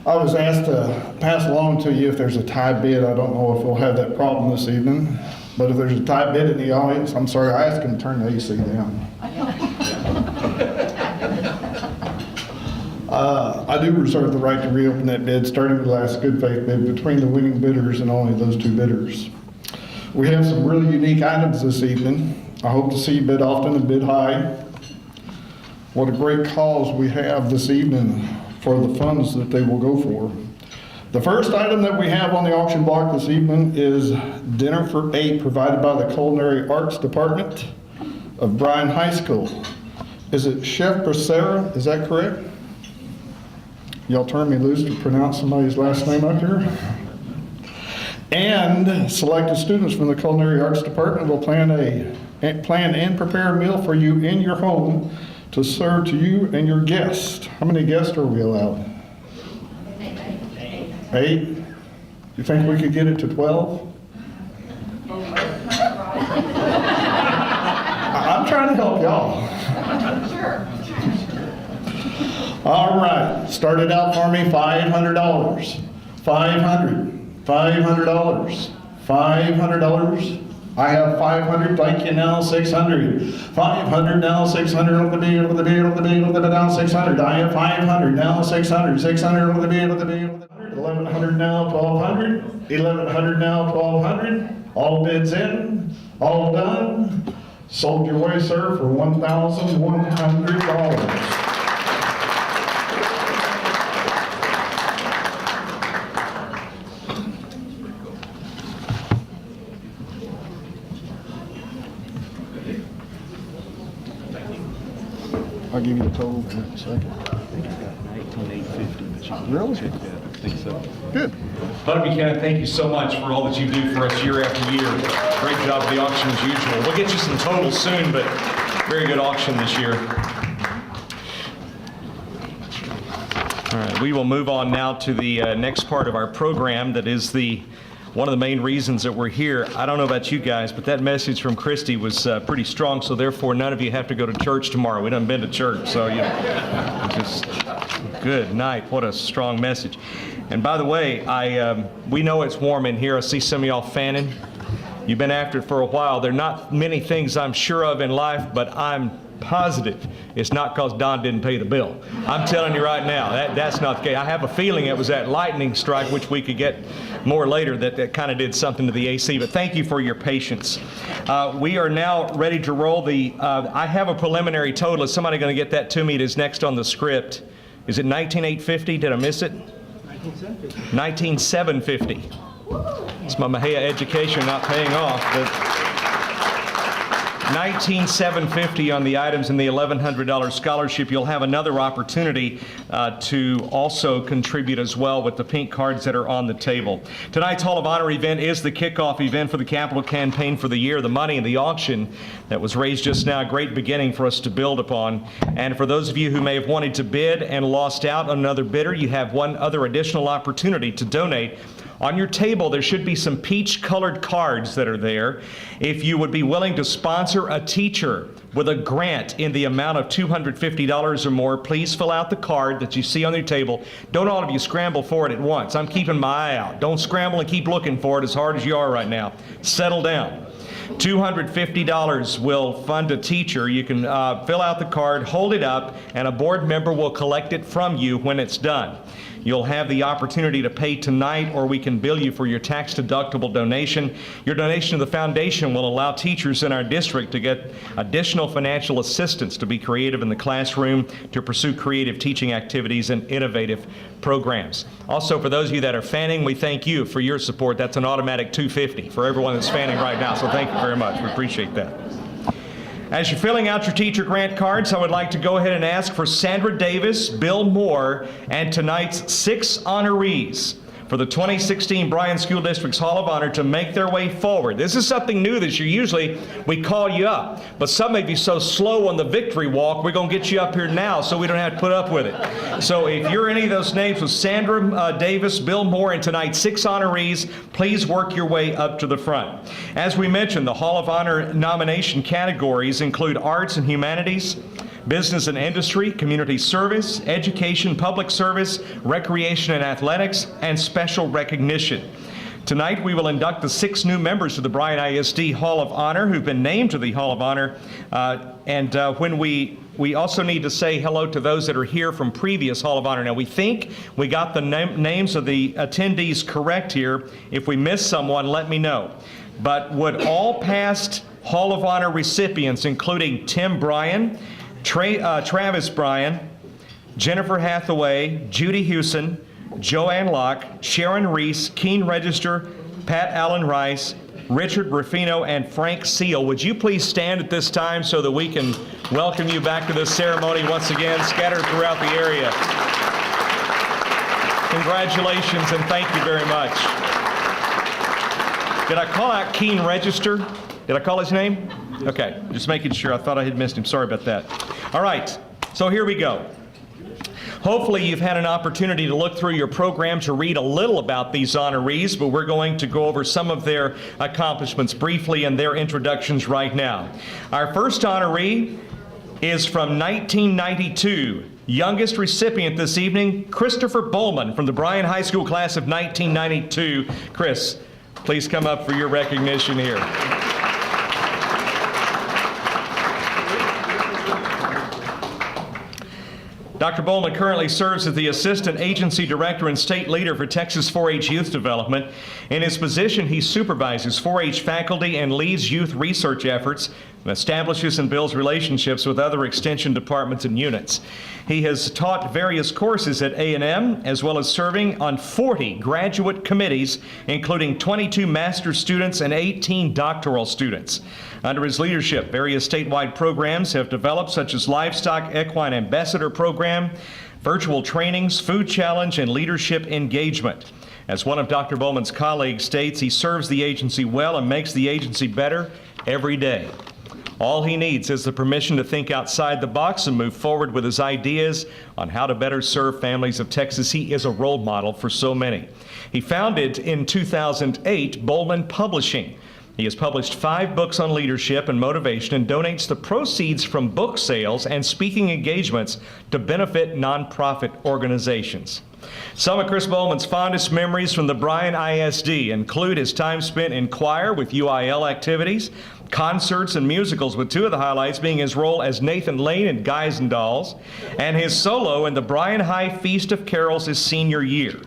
H: I was asked to pass along to you if there's a tie bid. I don't know if we'll have that problem this evening, but if there's a tie bid in the audience, I'm sorry, I asked him to turn the AC down. I do reserve the right to reopen that bid, starting with the last good faith bid between the winning bidders and only those 2 bidders. We have some really unique items this evening. I hope to see you bid often and bid high. What a great cause we have this evening for the funds that they will go for. The first item that we have on the auction block this evening is dinner for 8 provided by the Culinary Arts Department of Bryan High School. Is it Chef Bracera? Is that correct? Y'all turn me loose to pronounce somebody's last name up here. And selected students from the Culinary Arts Department will plan and prepare a meal for you in your home to serve to you and your guests. How many guests are we allowed? 8? You think we could get it to 12? I'm trying to help y'all. All right, started out for me $500. $500. $500. I have 500. Thank you. Now 600. 500. Now 600. Over the deal. Over the deal. Over the deal. Over the now 600. I have 500. Now 600. 600. Over the deal. Over the deal. 1100 now. 1200. 1100 now. 1200. All bids in. All done. Sold your way, sir, for $1,100. I'll give you the total in a second.
A: I think I got 19,850, but you can
H: Really?
A: check that. I think so.
H: Good.
A: Bud Buchanan, thank you so much for all that you do for us year after year. Great job with the auction as usual. We'll get you some totals soon, but very good auction this year. All right, we will move on now to the next part of our program that is one of the main reasons that we're here. I don't know about you guys, but that message from Christy was pretty strong, so therefore none of you have to go to church tomorrow. We done been to church, so just good night. What a strong message. And by the way, we know it's warm in here. I see some of y'all fanning. You've been after it for a while. There are not many things I'm sure of in life, but I'm positive it's not because Don didn't pay the bill. I'm telling you right now, that's not the case. I have a feeling it was that lightning strike, which we could get more later, that kind of did something to the AC. But thank you for your patience. We are now ready to roll I have a preliminary total. Is somebody going to get that to me? It is next on the script. Is it 19,850? Did I miss it? 19,750. It's my Mahia education not paying off, but 19,750 on the items in the $1,100 scholarship. You'll have another opportunity to also contribute as well with the pink cards that are on the table. Tonight's Hall of Honor event is the kickoff event for the capital campaign for the year. The money in the auction that was raised just now, a great beginning for us to build upon. And for those of you who may have wanted to bid and lost out on another bidder, you have one other additional opportunity to donate. On your table, there should be some peach-colored cards that are there. If you would be willing to sponsor a teacher with a grant in the amount of $250 or more, please fill out the card that you see on your table. Don't all of you scramble for it at once. I'm keeping my eye out. Don't scramble and keep looking for it as hard as you are right now. Settle down. $250 will fund a teacher. You can fill out the card, hold it up, and a board member will collect it from you when it's done. You'll have the opportunity to pay tonight, or we can bill you for your tax-deductible donation. Your donation to the foundation will allow teachers in our district to get additional financial assistance to be creative in the classroom, to pursue creative teaching activities and innovative programs. Also, for those of you that are fanning, we thank you for your support. That's an automatic $250 for everyone that's fanning right now, so thank you very much. We appreciate that. As you're filling out your teacher grant cards, I would like to go ahead and ask for Sandra Davis, Bill Moore, and tonight's 6 honorees for the 2016 Bryan School District's Hall of Honor to make their way forward. This is something new this year. Usually we call you up, but some of you so slow on the victory walk, we're going to get you up here now so we don't have to put up with it. So if you're any of those names with Sandra Davis, Bill Moore, and tonight's 6 honorees, please work your way up to the front. As we mentioned, the Hall of Honor nomination categories include arts and humanities, business and industry, community service, education, public service, recreation and athletics, and special recognition. Tonight we will induct the 6 new members to the Bryan ISD Hall of Honor who've been named to the Hall of Honor. When we also need to say hello to those that are here from previous Hall of Honor. Now, we think we got the names of the attendees correct here. If we missed someone, let me know. but would all past Hall of Honor recipients, including Tim Bryan, Travis Bryan, Jennifer Hathaway, Judy Hewson, Joanne Locke, Sharon Reese, Keene Register, Pat Allen Rice, Richard Ruffino, and Frank Seal. Would you please stand at this time so that we can welcome you back to this ceremony once again, scattered throughout the area. Congratulations and thank you very much. Did I call out Keene Register? Did I call his name? Okay, just making sure. I thought I had missed him. Sorry about that. All right, so here we go. Hopefully you've had an opportunity to look through your program to read a little about these honorees, but we're going to go over some of their accomplishments briefly and their introductions right now. Our first honoree is from 1992. Youngest recipient this evening, Christopher Bowman from the Bryan High School class of 1992. Chris, please come up for your recognition here. Dr. Bowman currently serves as the Assistant Agency Director and State Leader for Texas 4-H Youth Development. In his position, he supervises 4-H faculty and leads youth research efforts and establishes and builds relationships with other extension departments and units. He has taught various courses at A&M, as well as serving on 40 graduate committees, including 22 master's students and 18 doctoral students. Under his leadership, various statewide programs have developed, such as Livestock Equine Ambassador Program, virtual trainings, food challenge, and leadership engagement. As one of Dr. Bowman's colleagues states, he serves the agency well and makes the agency better every day. All he needs is the permission to think outside the box and move forward with his ideas on how to better serve families of Texas. He is a role model for so many. He founded in 2008 Bowman Publishing. He has published 5 books on leadership and motivation and donates the proceeds from book sales and speaking engagements to benefit nonprofit organizations. Some of Chris Bowman's fondest memories from the Bryan ISD include his time spent in choir with UIL activities, concerts and musicals, with 2 of the highlights being his role as Nathan Lane in Guys and Dolls, and his solo in the Bryan High Feast of Carols his senior year.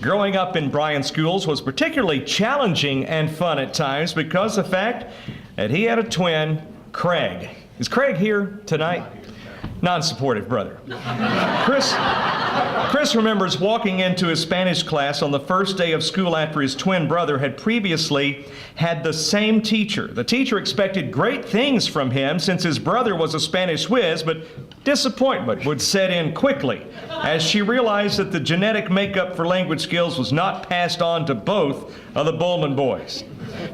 A: Growing up in Bryan schools was particularly challenging and fun at times because of the fact that he had a twin, Craig. Is Craig here tonight? Non-supportive brother. Chris remembers walking into his Spanish class on the first day of school after his twin brother had previously had the same teacher. The teacher expected great things from him since his brother was a Spanish whiz, but disappointment would set in quickly as she realized that the genetic makeup for language skills was not passed on to both of the Bowman boys.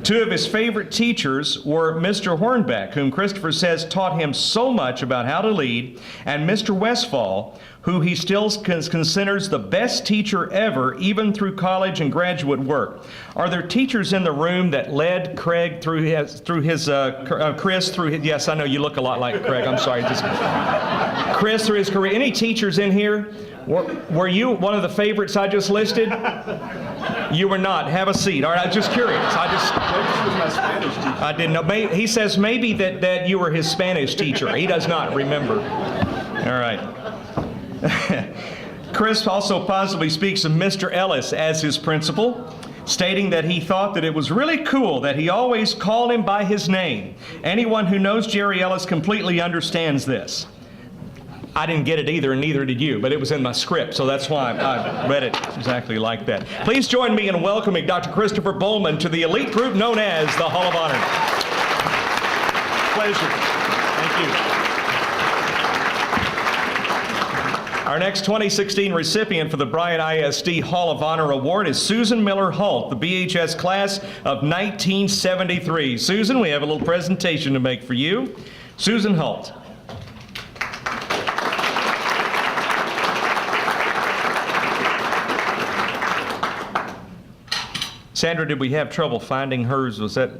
A: 2 of his favorite teachers were Mr. Hornbeck, whom Christopher says taught him so much about how to lead, and Mr. Westfall, who he still considers the best teacher ever, even through college and graduate work. Are there teachers in the room that led Craig through his yes, I know you look a lot like Craig, I'm sorry, Chris through his career? Any teachers in here? Were you one of the favorites I just listed? You were not. Have a seat. All right, I'm just curious. I didn't know. He says maybe that you were his Spanish teacher. He does not remember. All right. Chris also positively speaks of Mr. Ellis as his principal, stating that he thought that it was really cool that he always called him by his name. Anyone who knows Jerry Ellis completely understands this. I didn't get it either, and neither did you, but it was in my script, so that's why I read it exactly like that. Please join me in welcoming Dr. Christopher Bowman to the elite group known as the Hall of Honor. Pleasure. Thank you. Our next 2016 recipient for the Bryan ISD Hall of Honor Award is Susan Miller Holt, the BHS class of 1973. Susan, we have a little presentation to make for you. Susan Holt. Sandra, did we have trouble finding hers? Was that?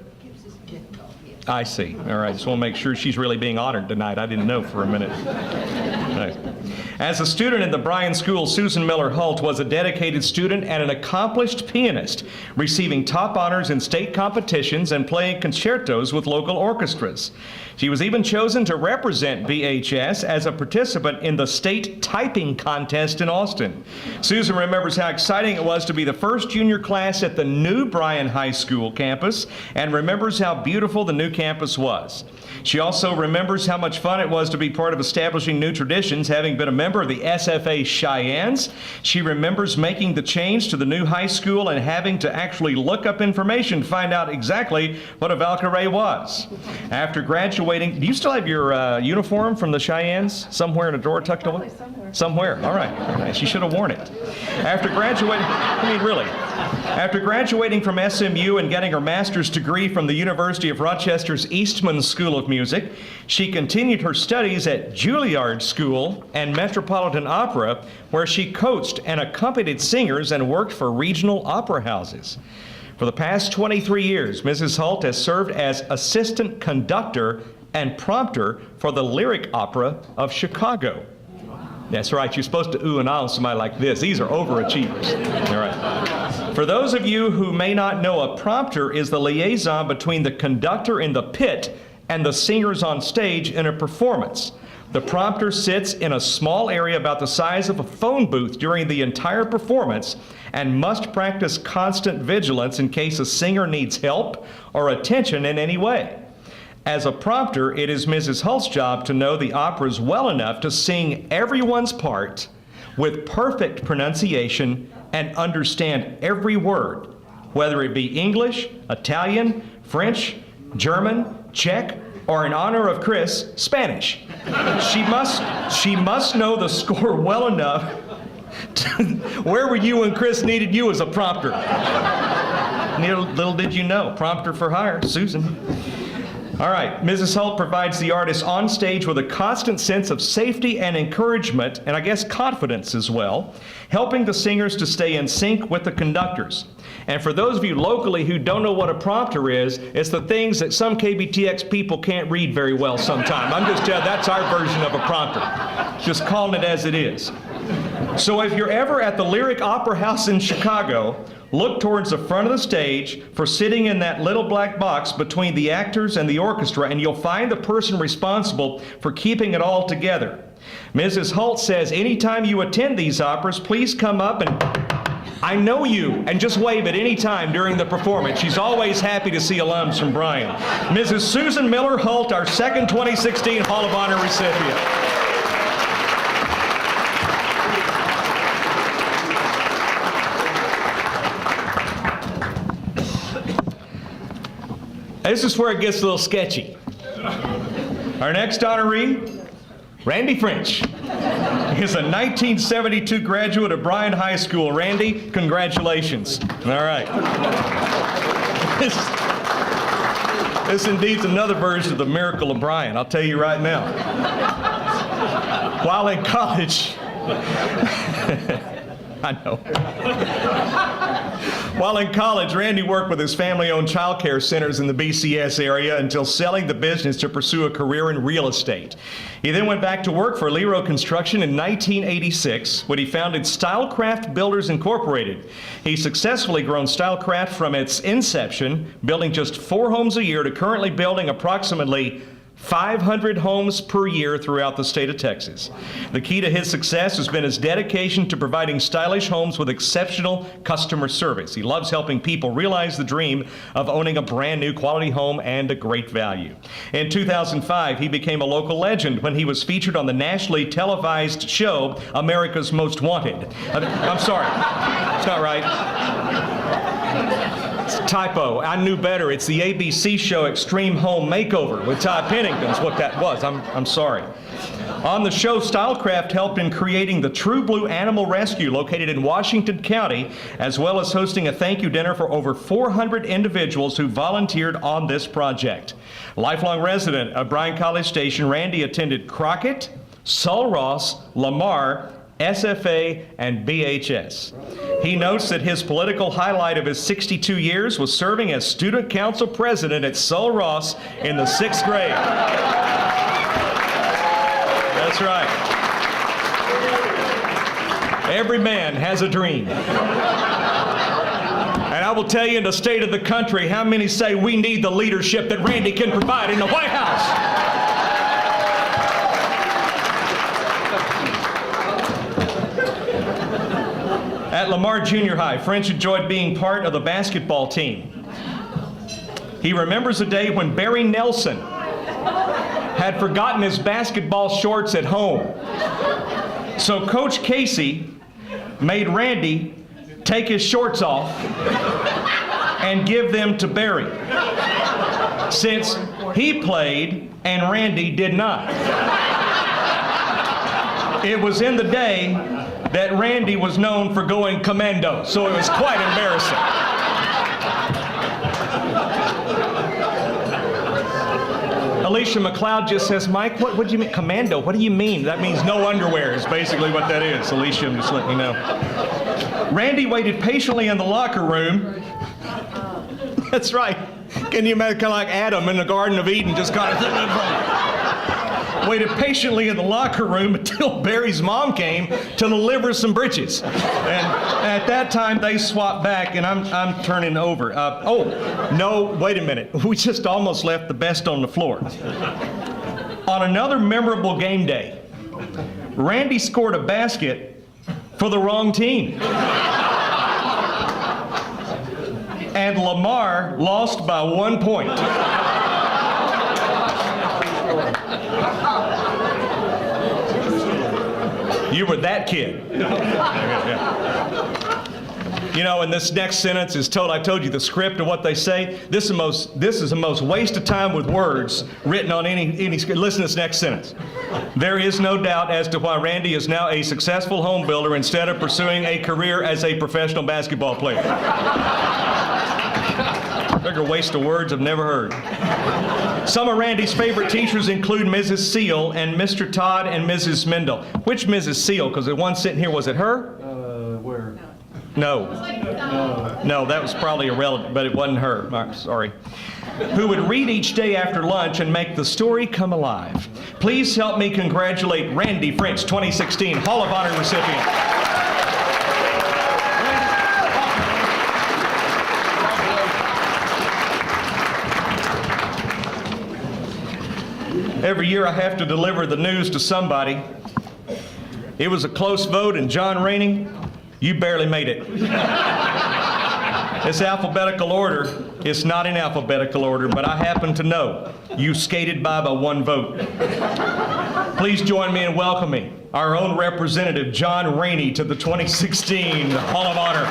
A: I see. All right. Just want to make sure she's really being honored tonight. I didn't know for a minute. Nice. As a student in the Bryan School, Susan Miller Hult was a dedicated student and an accomplished pianist, receiving top honors in state competitions and playing concertos with local orchestras. She was even chosen to represent BHS as a participant in the state typing contest in Austin. Susan remembers how exciting it was to be the first junior class at the new Bryan High School campus and remembers how beautiful the new campus was. She also remembers how much fun it was to be part of establishing new traditions, having been a member of the SFA Cheyennes. She remembers making the change to the new high school and having to actually look up information to find out exactly what a Valkyrie was. After graduating, do you still have your uniform from the Cheyennes somewhere in a drawer tucked away? Somewhere. All right. Nice. You should have worn it. After graduating from SMU and getting her master's degree from the University of Rochester's Eastman School of Music, she continued her studies at Juilliard School and Metropolitan Opera, where she coached and accompanied singers and worked for regional opera houses. For the past 23 years, Mrs. Hult has served as assistant conductor and prompter for the Lyric Opera of Chicago. That's right, you're supposed to ooh and ah somebody like this. These are overachievers. All right. For those of you who may not know, a prompter is the liaison between the conductor in the pit and the singers on stage in a performance. The prompter sits in a small area about the size of a phone booth during the entire performance and must practice constant vigilance in case a singer needs help or attention in any way. As a prompter, it is Mrs. Hult's job to know the operas well enough to sing everyone's part with perfect pronunciation and understand every word, whether it be English, Italian, French, German, Czech, or in honor of Chris, Spanish. She must know the score well enough. Where were you when Chris needed you as a prompter? Little did you know, prompter for hire, Susan. All right, Mrs. Hult provides the artist on stage with a constant sense of safety and encouragement, and I guess confidence as well, helping the singers to stay in sync with the conductors. And for those of you locally who don't know what a prompter is, it's the things that some KBTX people can't read very well sometimes. I'm just telling you, that's our version of a prompter. Just calling it as it is. So if you're ever at the Lyric Opera House in Chicago, look towards the front of the stage for sitting in that little black box between the actors and the orchestra, and you'll find the person responsible for keeping it all together. Mrs. Hult says anytime you attend these operas, please come up and I know you, and just wave at any time during the performance. She's always happy to see alums from Bryan. Mrs. Susan Miller Hult, our second 2016 Hall of Honor recipient. This is where it gets a little sketchy. Our next honoree, Randy French. He's a 1972 graduate of Bryan High School. Randy, congratulations. All right. This indeed is another version of the miracle of Bryan, I'll tell you right now. While in college, I know. While in college, Randy worked with his family-owned child care centers in the BCS area until selling the business to pursue a career in real estate. He then went back to work for Lero Construction in 1986 when he founded Stylecraft Builders Incorporated. He's successfully grown Stylecraft from its inception, building just 4 homes a year, to currently building approximately 500 homes per year throughout the state of Texas. The key to his success has been his dedication to providing stylish homes with exceptional customer service. He loves helping people realize the dream of owning a brand new quality home and a great value. In 2005, he became a local legend when he was featured on the nationally televised show America's Most Wanted. I'm sorry, it's not right. Typo. I knew better. It's the ABC show Extreme Home Makeover with Ty Pennington's what that was. I'm sorry. On the show, Stylecraft helped in creating the True Blue Animal Rescue located in Washington County, as well as hosting a thank you dinner for over 400 individuals who volunteered on this project. Lifelong resident of Bryan College Station, Randy attended Crockett, Sul Ross, Lamar, SFA, and BHS. He notes that his political highlight of his 62 years was serving as student council president at Sul Ross in the 6th grade. That's right. Every man has a dream. And I will tell you, in the state of the country, how many say we need the leadership that Randy can provide in the White House? At Lamar Junior High, French enjoyed being part of the basketball team. He remembers a day when Barry Nelson had forgotten his basketball shorts at home. So Coach Casey made Randy take his shorts off and give them to Barry, since he played and Randy did not. It was in the day that Randy was known for going commando, so it was quite embarrassing. Alicia McLeod just says, Mike, what do you mean, commando? What do you mean? That means no underwear is basically what that is. Alicia, I'm just letting you know. Randy waited patiently in the locker room. That's right. Can you imagine, kind of like Adam in the Garden of Eden, just kind of waited patiently in the locker room until Barry's mom came to deliver some britches. And at that time, they swapped back, and I'm turning over. Oh, no, wait a minute. We just almost left the best on the floor. On another memorable game day, Randy scored a basket for the wrong team. And Lamar lost by 1 point. You were that kid. You know, and this next sentence is I told you the script of what they say. This is the most waste of time with words written on any script. Listen to this next sentence. There is no doubt as to why Randy is now a successful home builder instead of pursuing a career as a professional basketball player. Bigger waste of words I've never heard. Some of Randy's favorite teachers include Mrs. Seal and Mr. Todd and Mrs. Mendel. Which Mrs. Seal? Because the one sitting here, was it her?
F: Where?
A: No. No, that was probably a relative, but it wasn't her. Sorry. Who would read each day after lunch and make the story come alive. Please help me congratulate Randy French, 2016 Hall of Honor recipient. Every year I have to deliver the news to somebody. It was a close vote, and John Rainey, you barely made it. It's alphabetical order. It's not in alphabetical order, but I happen to know you skated by 1 vote. Please join me in welcoming our own representative, John Rainey, to the 2016 Hall of Honor.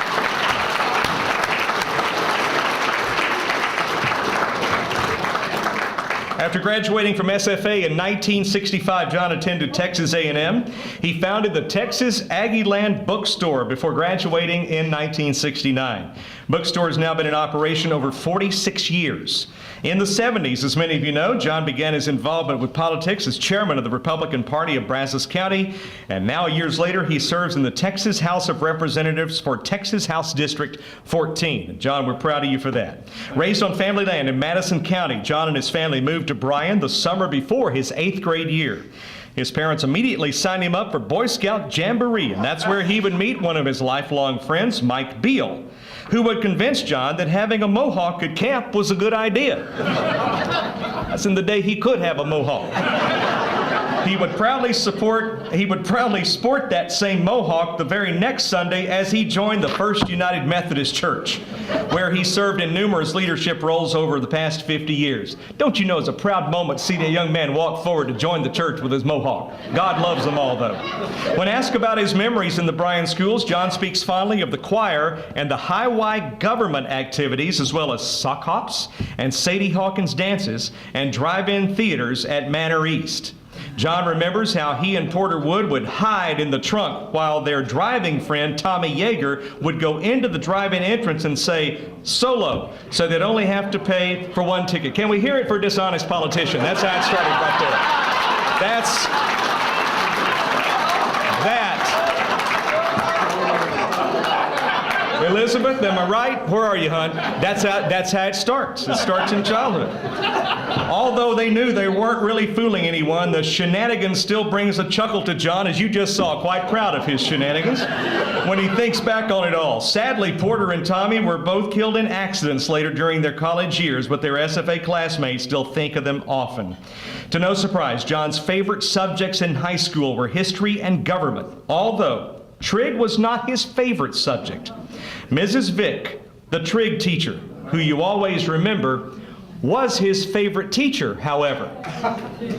A: After graduating from SFA in 1965, John attended Texas A&M. He founded the Texas Aggieland Bookstore before graduating in 1969. Bookstore has now been in operation over 46 years. In the 70s, as many of you know, John began his involvement with politics as chairman of the Republican Party of Brazos County, and now years later, he serves in the Texas House of Representatives for Texas House District 14. John, we're proud of you for that. Raised on family land in Madison County, John and his family moved to Bryan the summer before his 8th grade year. His parents immediately signed him up for Boy Scout Jamboree, and that's where he would meet one of his lifelong friends, Mike Beal, who would convince John that having a mohawk at camp was a good idea. That's in the day he could have a mohawk. He would proudly sport that same mohawk the very next Sunday as he joined the First United Methodist Church, where he served in numerous leadership roles over the past 50 years. Don't you know it's a proud moment to see that young man walk forward to join the church with his mohawk? God loves them all, though. When asked about his memories in the Bryan schools, John speaks fondly of the choir and the high Y government activities, as well as sock hops and Sadie Hawkins dances and drive-in theaters at Manor East. John remembers how he and Porter Wood would hide in the trunk while their driving friend, Tommy Yeager, would go into the drive-in entrance and say, "Solo," so they'd only have to pay for 1 ticket. Can we hear it for a dishonest politician? That's how it started right there. Elizabeth, am I right? Where are you, hon? That's how it starts. It starts in childhood. Although they knew they weren't really fooling anyone, the shenanigans still brings a chuckle to John, as you just saw, quite proud of his shenanigans, when he thinks back on it all. Sadly, Porter and Tommy were both killed in accidents later during their college years, but their SFA classmates still think of them often. To no surprise, John's favorite subjects in high school were history and government, although trig was not his favorite subject. Mrs. Vick, the trig teacher, who you always remember, was his favorite teacher, however.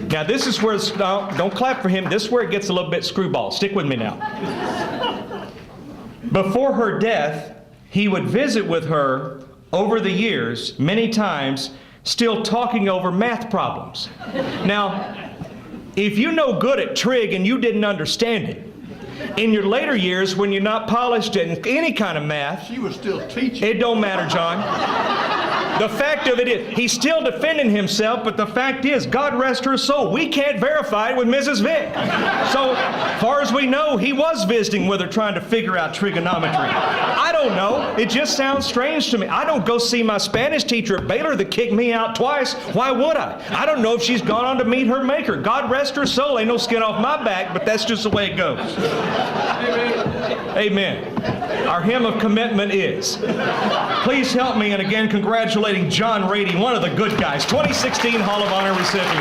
A: Now this is where, don't clap for him, this is where it gets a little bit screwball. Stick with me now. Before her death, he would visit with her over the years, many times, still talking over math problems. Now, if you're no good at trig and you didn't understand it, in your later years when you're not polished in any kind of math,
C: She was still teaching.
A: it don't matter, John. The fact of it is, he's still defending himself, but the fact is, God rest her soul, we can't verify it with Mrs. Vick. So, far as we know, he was visiting with her trying to figure out trigonometry. I don't know. It just sounds strange to me. I don't go see my Spanish teacher at Baylor that kicked me out twice. Why would I? I don't know if she's gone on to meet her maker. God rest her soul. Ain't no skin off my back, but that's just the way it goes. Amen. Our hymn of commitment is, please help me in again congratulating John Rady, one of the good guys, 2016 Hall of Honor recipient.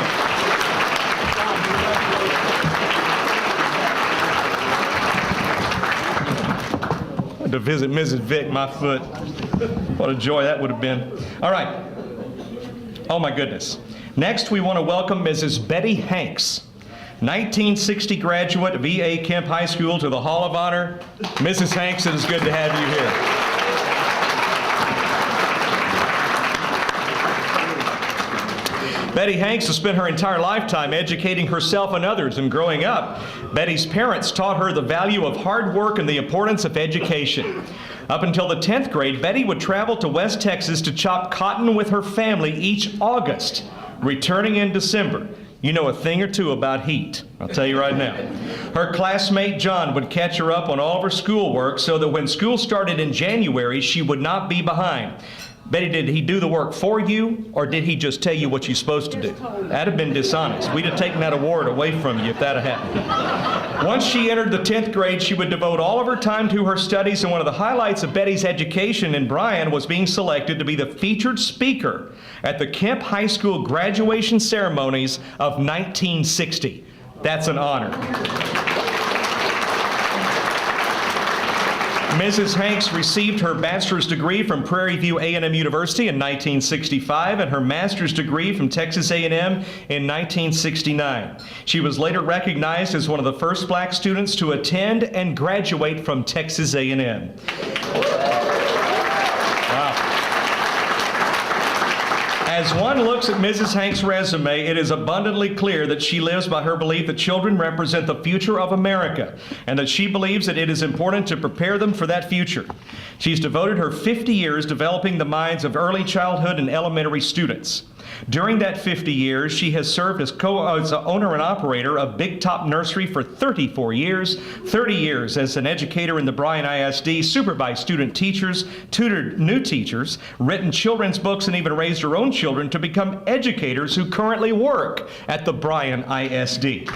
A: To visit Mrs. Vick, my foot. What a joy that would have been. All right. Oh my goodness. Next, we want to welcome Mrs. Betty Hanks, 1960 graduate of E.A. Kemp High School, to the Hall of Honor. Mrs. Hanks, it is good to have you here. Betty Hanks has spent her entire lifetime educating herself and others, and growing up, Betty's parents taught her the value of hard work and the importance of education. Up until the 10th grade, Betty would travel to West Texas to chop cotton with her family each August, returning in December. You know a thing or two about heat, I'll tell you right now. Her classmate John would catch her up on all of her schoolwork so that when school started in January, she would not be behind. Betty, did he do the work for you, or did he just tell you what you're supposed to do? That'd have been dishonest. We'd have taken that award away from you if that had happened. Once she entered the 10th grade, she would devote all of her time to her studies, and one of the highlights of Betty's education in Bryan was being selected to be the featured speaker at the Kemp High School graduation ceremonies of 1960. That's an honor. Mrs. Hanks received her bachelor's degree from Prairie View A&M University in 1965 and her master's degree from Texas A&M in 1969. She was later recognized as one of the first black students to attend and graduate from Texas A&M. As one looks at Mrs. Hanks' resume, it is abundantly clear that she lives by her belief that children represent the future of America, and that she believes that it is important to prepare them for that future. She's devoted her 50 years developing the minds of early childhood and elementary students. During that 50 years, she has served as owner and operator of Big Top Nursery for 34 years, 30 years as an educator in the Bryan ISD, supervised student teachers, tutored new teachers, written children's books, and even raised her own children to become educators who currently work at the Bryan ISD.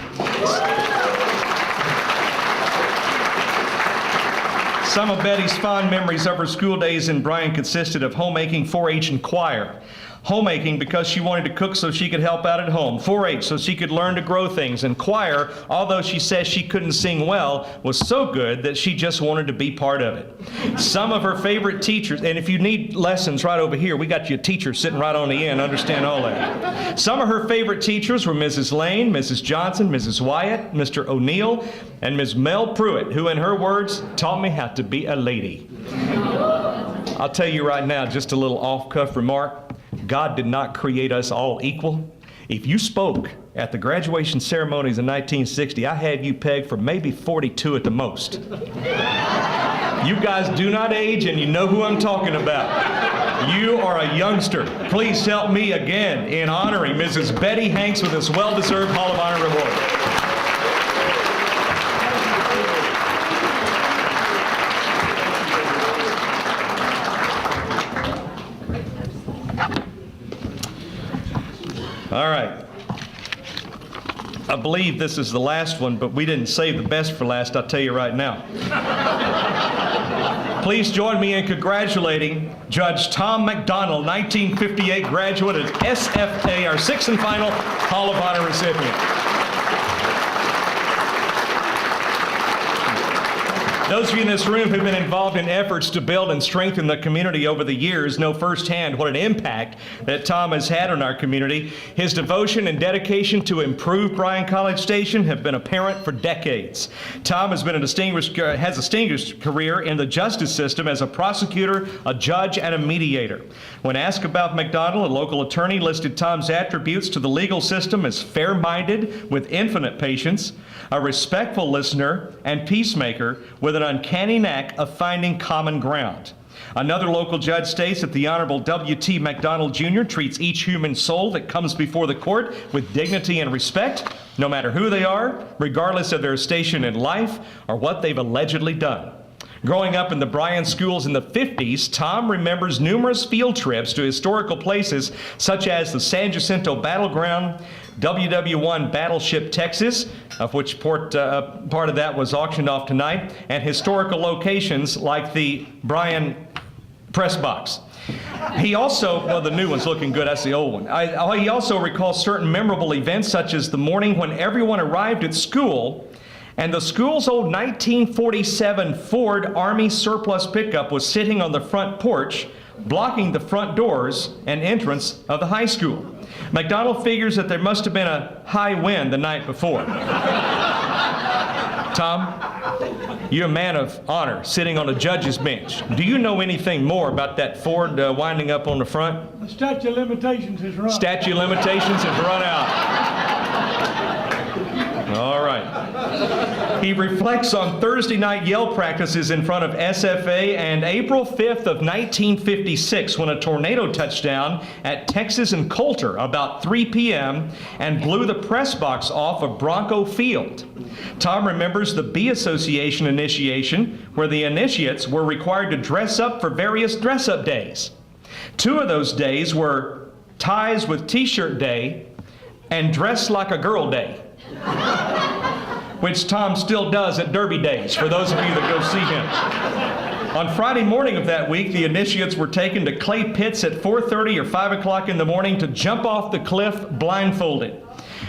A: Some of Betty's fond memories of her school days in Bryan consisted of homemaking, 4-H, and choir. Homemaking because she wanted to cook so she could help out at home. 4-H so she could learn to grow things. And choir, although she says she couldn't sing well, was so good that she just wanted to be part of it. Some of her favorite teachers, and if you need lessons right over here, we got your teacher sitting right on the end, understand all that. Some of her favorite teachers were Mrs. Lane, Mrs. Johnson, Mrs. Wyatt, Mr. O'Neill, and Ms. Mel Pruitt, who in her words, taught me how to be a lady. I'll tell you right now, just a little off-cuff remark. God did not create us all equal. If you spoke at the graduation ceremonies in 1960, I had you pegged for maybe 42 at the most. You guys do not age, and you know who I'm talking about. You are a youngster. Please help me again in honoring Mrs. Betty Hanks with this well-deserved Hall of Honor reward. All right. I believe this is the last one, but we didn't save the best for last, I'll tell you right now. Please join me in congratulating Judge Tom McDonald, 1958 graduate of SFA, our sixth and final Hall of Honor recipient. Those of you in this room who've been involved in efforts to build and strengthen the community over the years know firsthand what an impact that Tom has had on our community. His devotion and dedication to improve Bryan College Station have been apparent for decades. Tom has been has a distinguished career in the justice system as a prosecutor, a judge, and a mediator. When asked about McDonald, a local attorney listed Tom's attributes to the legal system as fair-minded, with infinite patience, a respectful listener, and peacemaker with an uncanny knack of finding common ground. Another local judge states that the Honorable W.T. McDonald Jr. treats each human soul that comes before the court with dignity and respect, no matter who they are, regardless of their station in life or what they've allegedly done. Growing up in the Bryan schools in the 50s, Tom remembers numerous field trips to historical places such as the San Jacinto Battleground, WW1 Battleship Texas, of which part of that was auctioned off tonight, and historical locations like the Bryan Press Box. He also, well, the new one's looking good, that's the old one. He also recalls certain memorable events such as the morning when everyone arrived at school and the school's old 1947 Ford Army surplus pickup was sitting on the front porch, blocking the front doors and entrance of the high school. McDonald figures that there must have been a high wind the night before. Tom, you're a man of honor sitting on a judge's bench. Do you know anything more about that Ford winding up on the front?
I: The statute of limitations has run.
A: Statute of limitations has run out. All right. He reflects on Thursday night yell practices in front of SFA and April 5th of 1956 when a tornado touched down at Texas and Coulter about 3 p.m. and blew the press box off of Bronco Field. Tom remembers the Bee Association initiation where the initiates were required to dress up for various dress-up days. 2 of those days were Ties with T-shirt Day and Dress Like a Girl Day, which Tom still does at Derby Days, for those of you that go see him. On Friday morning of that week, the initiates were taken to clay pits at 4:30 or 5 o'clock in the morning to jump off the cliff blindfolded.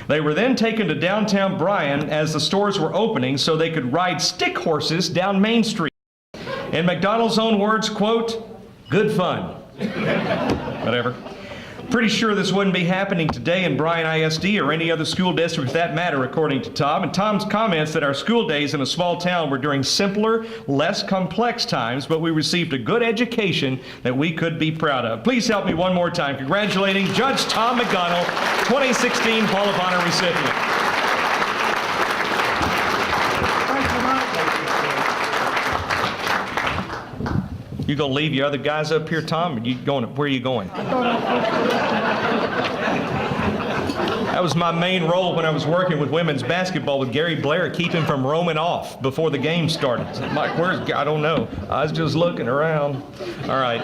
A: They were then taken to downtown Bryan as the stores were opening so they could ride stick horses down Main Street. In McDonald's own words, quote, "Good fun." Whatever. Pretty sure this wouldn't be happening today in Bryan ISD or any other school district for that matter, according to Tom. And Tom's comments that our school days in a small town were during simpler, less complex times, but we received a good education that we could be proud of. Please help me one more time congratulating Judge Tom McDonald, 2016 Hall of Honor recipient. You gonna leave your other guys up here, Tom? Or you going? Where are you going? That was my main role when I was working with women's basketball with Gary Blair, keep him from roaming off before the game started. Mike, where's? I don't know. I was just looking around. All right.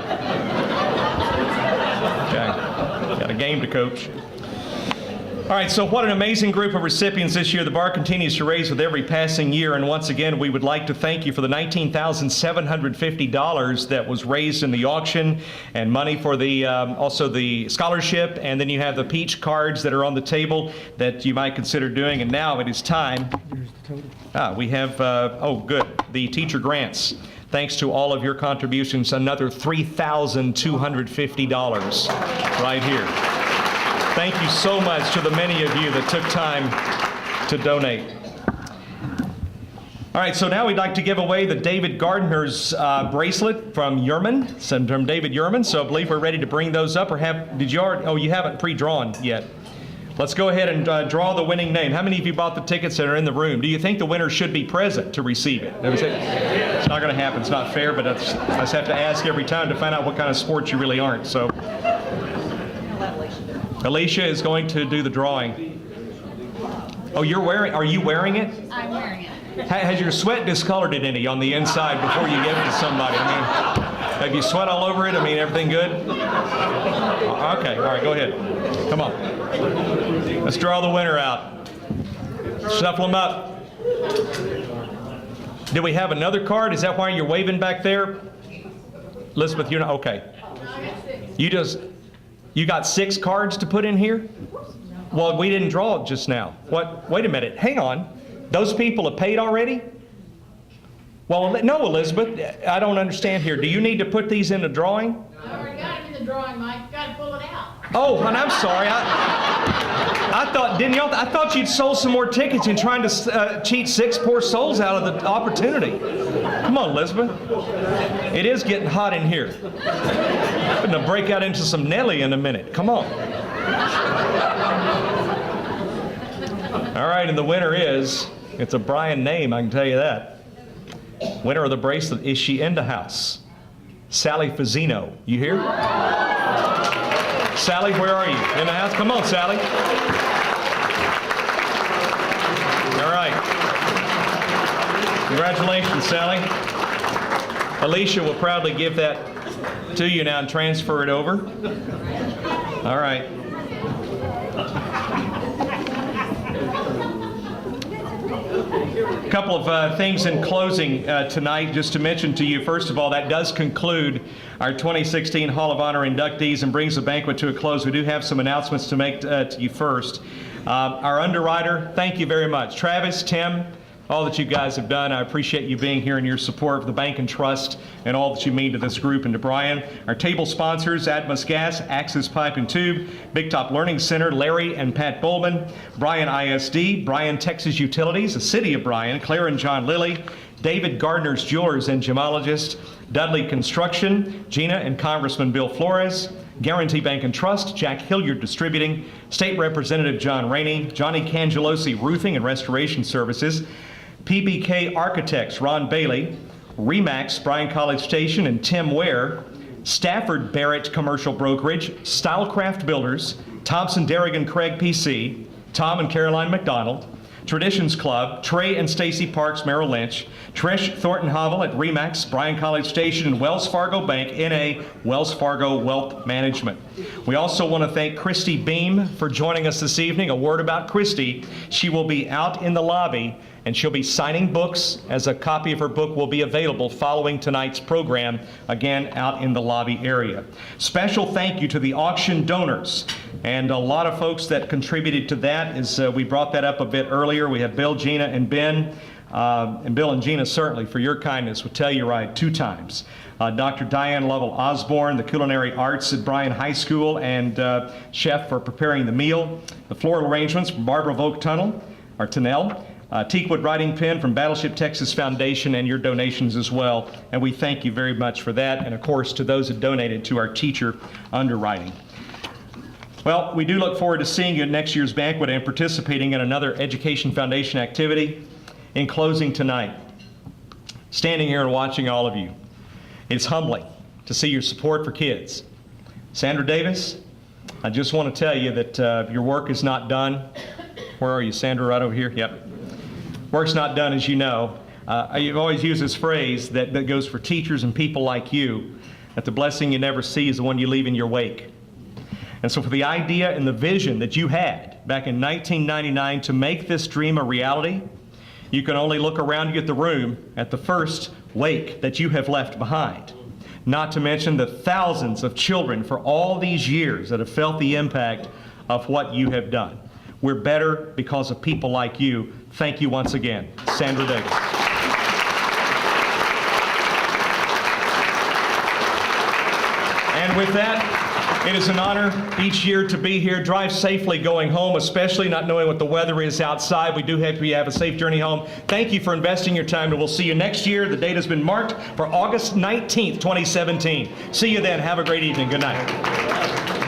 A: Okay. Got a game to coach. All right, so what an amazing group of recipients this year. The bar continues to raise with every passing year, and once again, we would like to thank you for the $19,750 that was raised in the auction, and money for the also the scholarship, and then you have the peach cards that are on the table that you might consider doing. And now it is time. We have, oh good, the teacher grants. Thanks to all of your contributions, another $3,250 right here. Thank you so much to the many of you that took time to donate. All right, so now we'd like to give away the David Gardner's bracelet from Yerman, from David Yerman. So I believe we're ready to bring those up, or did you already? Oh, you haven't pre-drawn yet. Let's go ahead and draw the winning name. How many of you bought the tickets that are in the room? Do you think the winner should be present to receive it? It's not going to happen. It's not fair, but I just have to ask every time to find out what kind of sports you really aren't. So. Alicia is going to do the drawing. Oh, are you wearing it?
J: I'm wearing it.
A: Has your sweat discolored it any on the inside before you give it to somebody? I mean, Have you sweat all over it? I mean, everything good? Okay, all right, go ahead. Come on. Let's draw the winner out. Shuffle them up. Do we have another card? Is that why you're waving back there? Elizabeth, you're not, okay. You got 6 cards to put in here? Well, we didn't draw it just now. What? Wait a minute, hang on. Those people have paid already? Well, no, Elizabeth, I don't understand here. Do you need to put these in the drawing?
J: I already got it in the drawing, Mike. Got to pull it out.
A: Oh, and I'm sorry. I thought, didn't y'all? I thought you'd sold some more tickets and trying to cheat 6 poor souls out of the opportunity. Come on, Elizabeth. It is getting hot in here. I'm going to break out into some Nelly in a minute. Come on. All right, and the winner is, it's a Bryan name, I can tell you that. Winner of the bracelet, is she in the house? Sally Fazzino. You here? Sally, where are you? In the house? Come on, Sally. All right. Congratulations, Sally. Alicia will proudly give that to you now and transfer it over. All right. A couple of things in closing tonight, just to mention to you. First of all, that does conclude our 2016 Hall of Honor inductees and brings the banquet to a close. We do have some announcements to make to you first. Our underwriter, thank you very much. Travis, Tim, all that you guys have done. I appreciate you being here and your support of the bank and trust and all that you mean to this group and to Bryan. Our table sponsors, Atmos Gas, Axis Pipe and Tube, Big Top Learning Center, Larry and Pat Bowman, Bryan ISD, Bryan Texas Utilities, the City of Bryan, Claire and John Lilly, David Gardner's Jewelers and Gemologist, Dudley Construction, Gina and Congressman Bill Flores, Guarantee Bank and Trust, Jack Hilliard Distributing, State Representative John Rainey, Johnny Cangelosi Roofing and Restoration Services, PBK Architects, Ron Bailey, REMAX, Bryan College Station, and Tim Ware, Stafford Barrett Commercial Brokerage, Stylecraft Builders, Thompson Darrigan Craig PC, Tom and Caroline McDonald, Traditions Club, Trey and Stacy Parks Merrill Lynch, Trish Thornton Hovel at REMAX, Bryan College Station, and Wells Fargo Bank, N.A., Wells Fargo Wealth Management. We also want to thank Christy Beam for joining us this evening. A word about Christy. She will be out in the lobby and she'll be signing books, as a copy of her book will be available following tonight's program, again out in the lobby area. Special thank you to the auction donors and a lot of folks that contributed to that. As we brought that up a bit earlier, we have Bill, Gina, and Ben, and Bill and Gina certainly for your kindness with Telluride 2 times. Dr. Diane Lovell Osborne, the Culinary Arts at Bryan High School, and chef for preparing the meal. The floral arrangements from Barbara Volk Tunnel, or Tunnell. Teakwood Writing Pen from Battleship Texas Foundation, and your donations as well. And we thank you very much for that. And of course, to those that donated to our teacher underwriting. Well, we do look forward to seeing you at next year's banquet and participating in another Education Foundation activity. In closing tonight, standing here and watching all of you, it's humbling to see your support for kids. Sandra Davis, I just want to tell you that your work is not done. Where are you, Sandra? Right over here? Yep. Work's not done, as you know. You've always used this phrase that goes for teachers and people like you, that the blessing you never see is the one you leave in your wake. And so for the idea and the vision that you had back in 1999 to make this dream a reality, you can only look around you at the room at the first wake that you have left behind. Not to mention the thousands of children for all these years that have felt the impact of what you have done. We're better because of people like you. Thank you once again. Sandra Davis. And with that, it is an honor each year to be here. Drive safely going home, especially not knowing what the weather is outside. We do hope you have a safe journey home. Thank you for investing your time, and we'll see you next year. The date has been marked for August 19th, 2017. See you then. Have a great evening. Good night.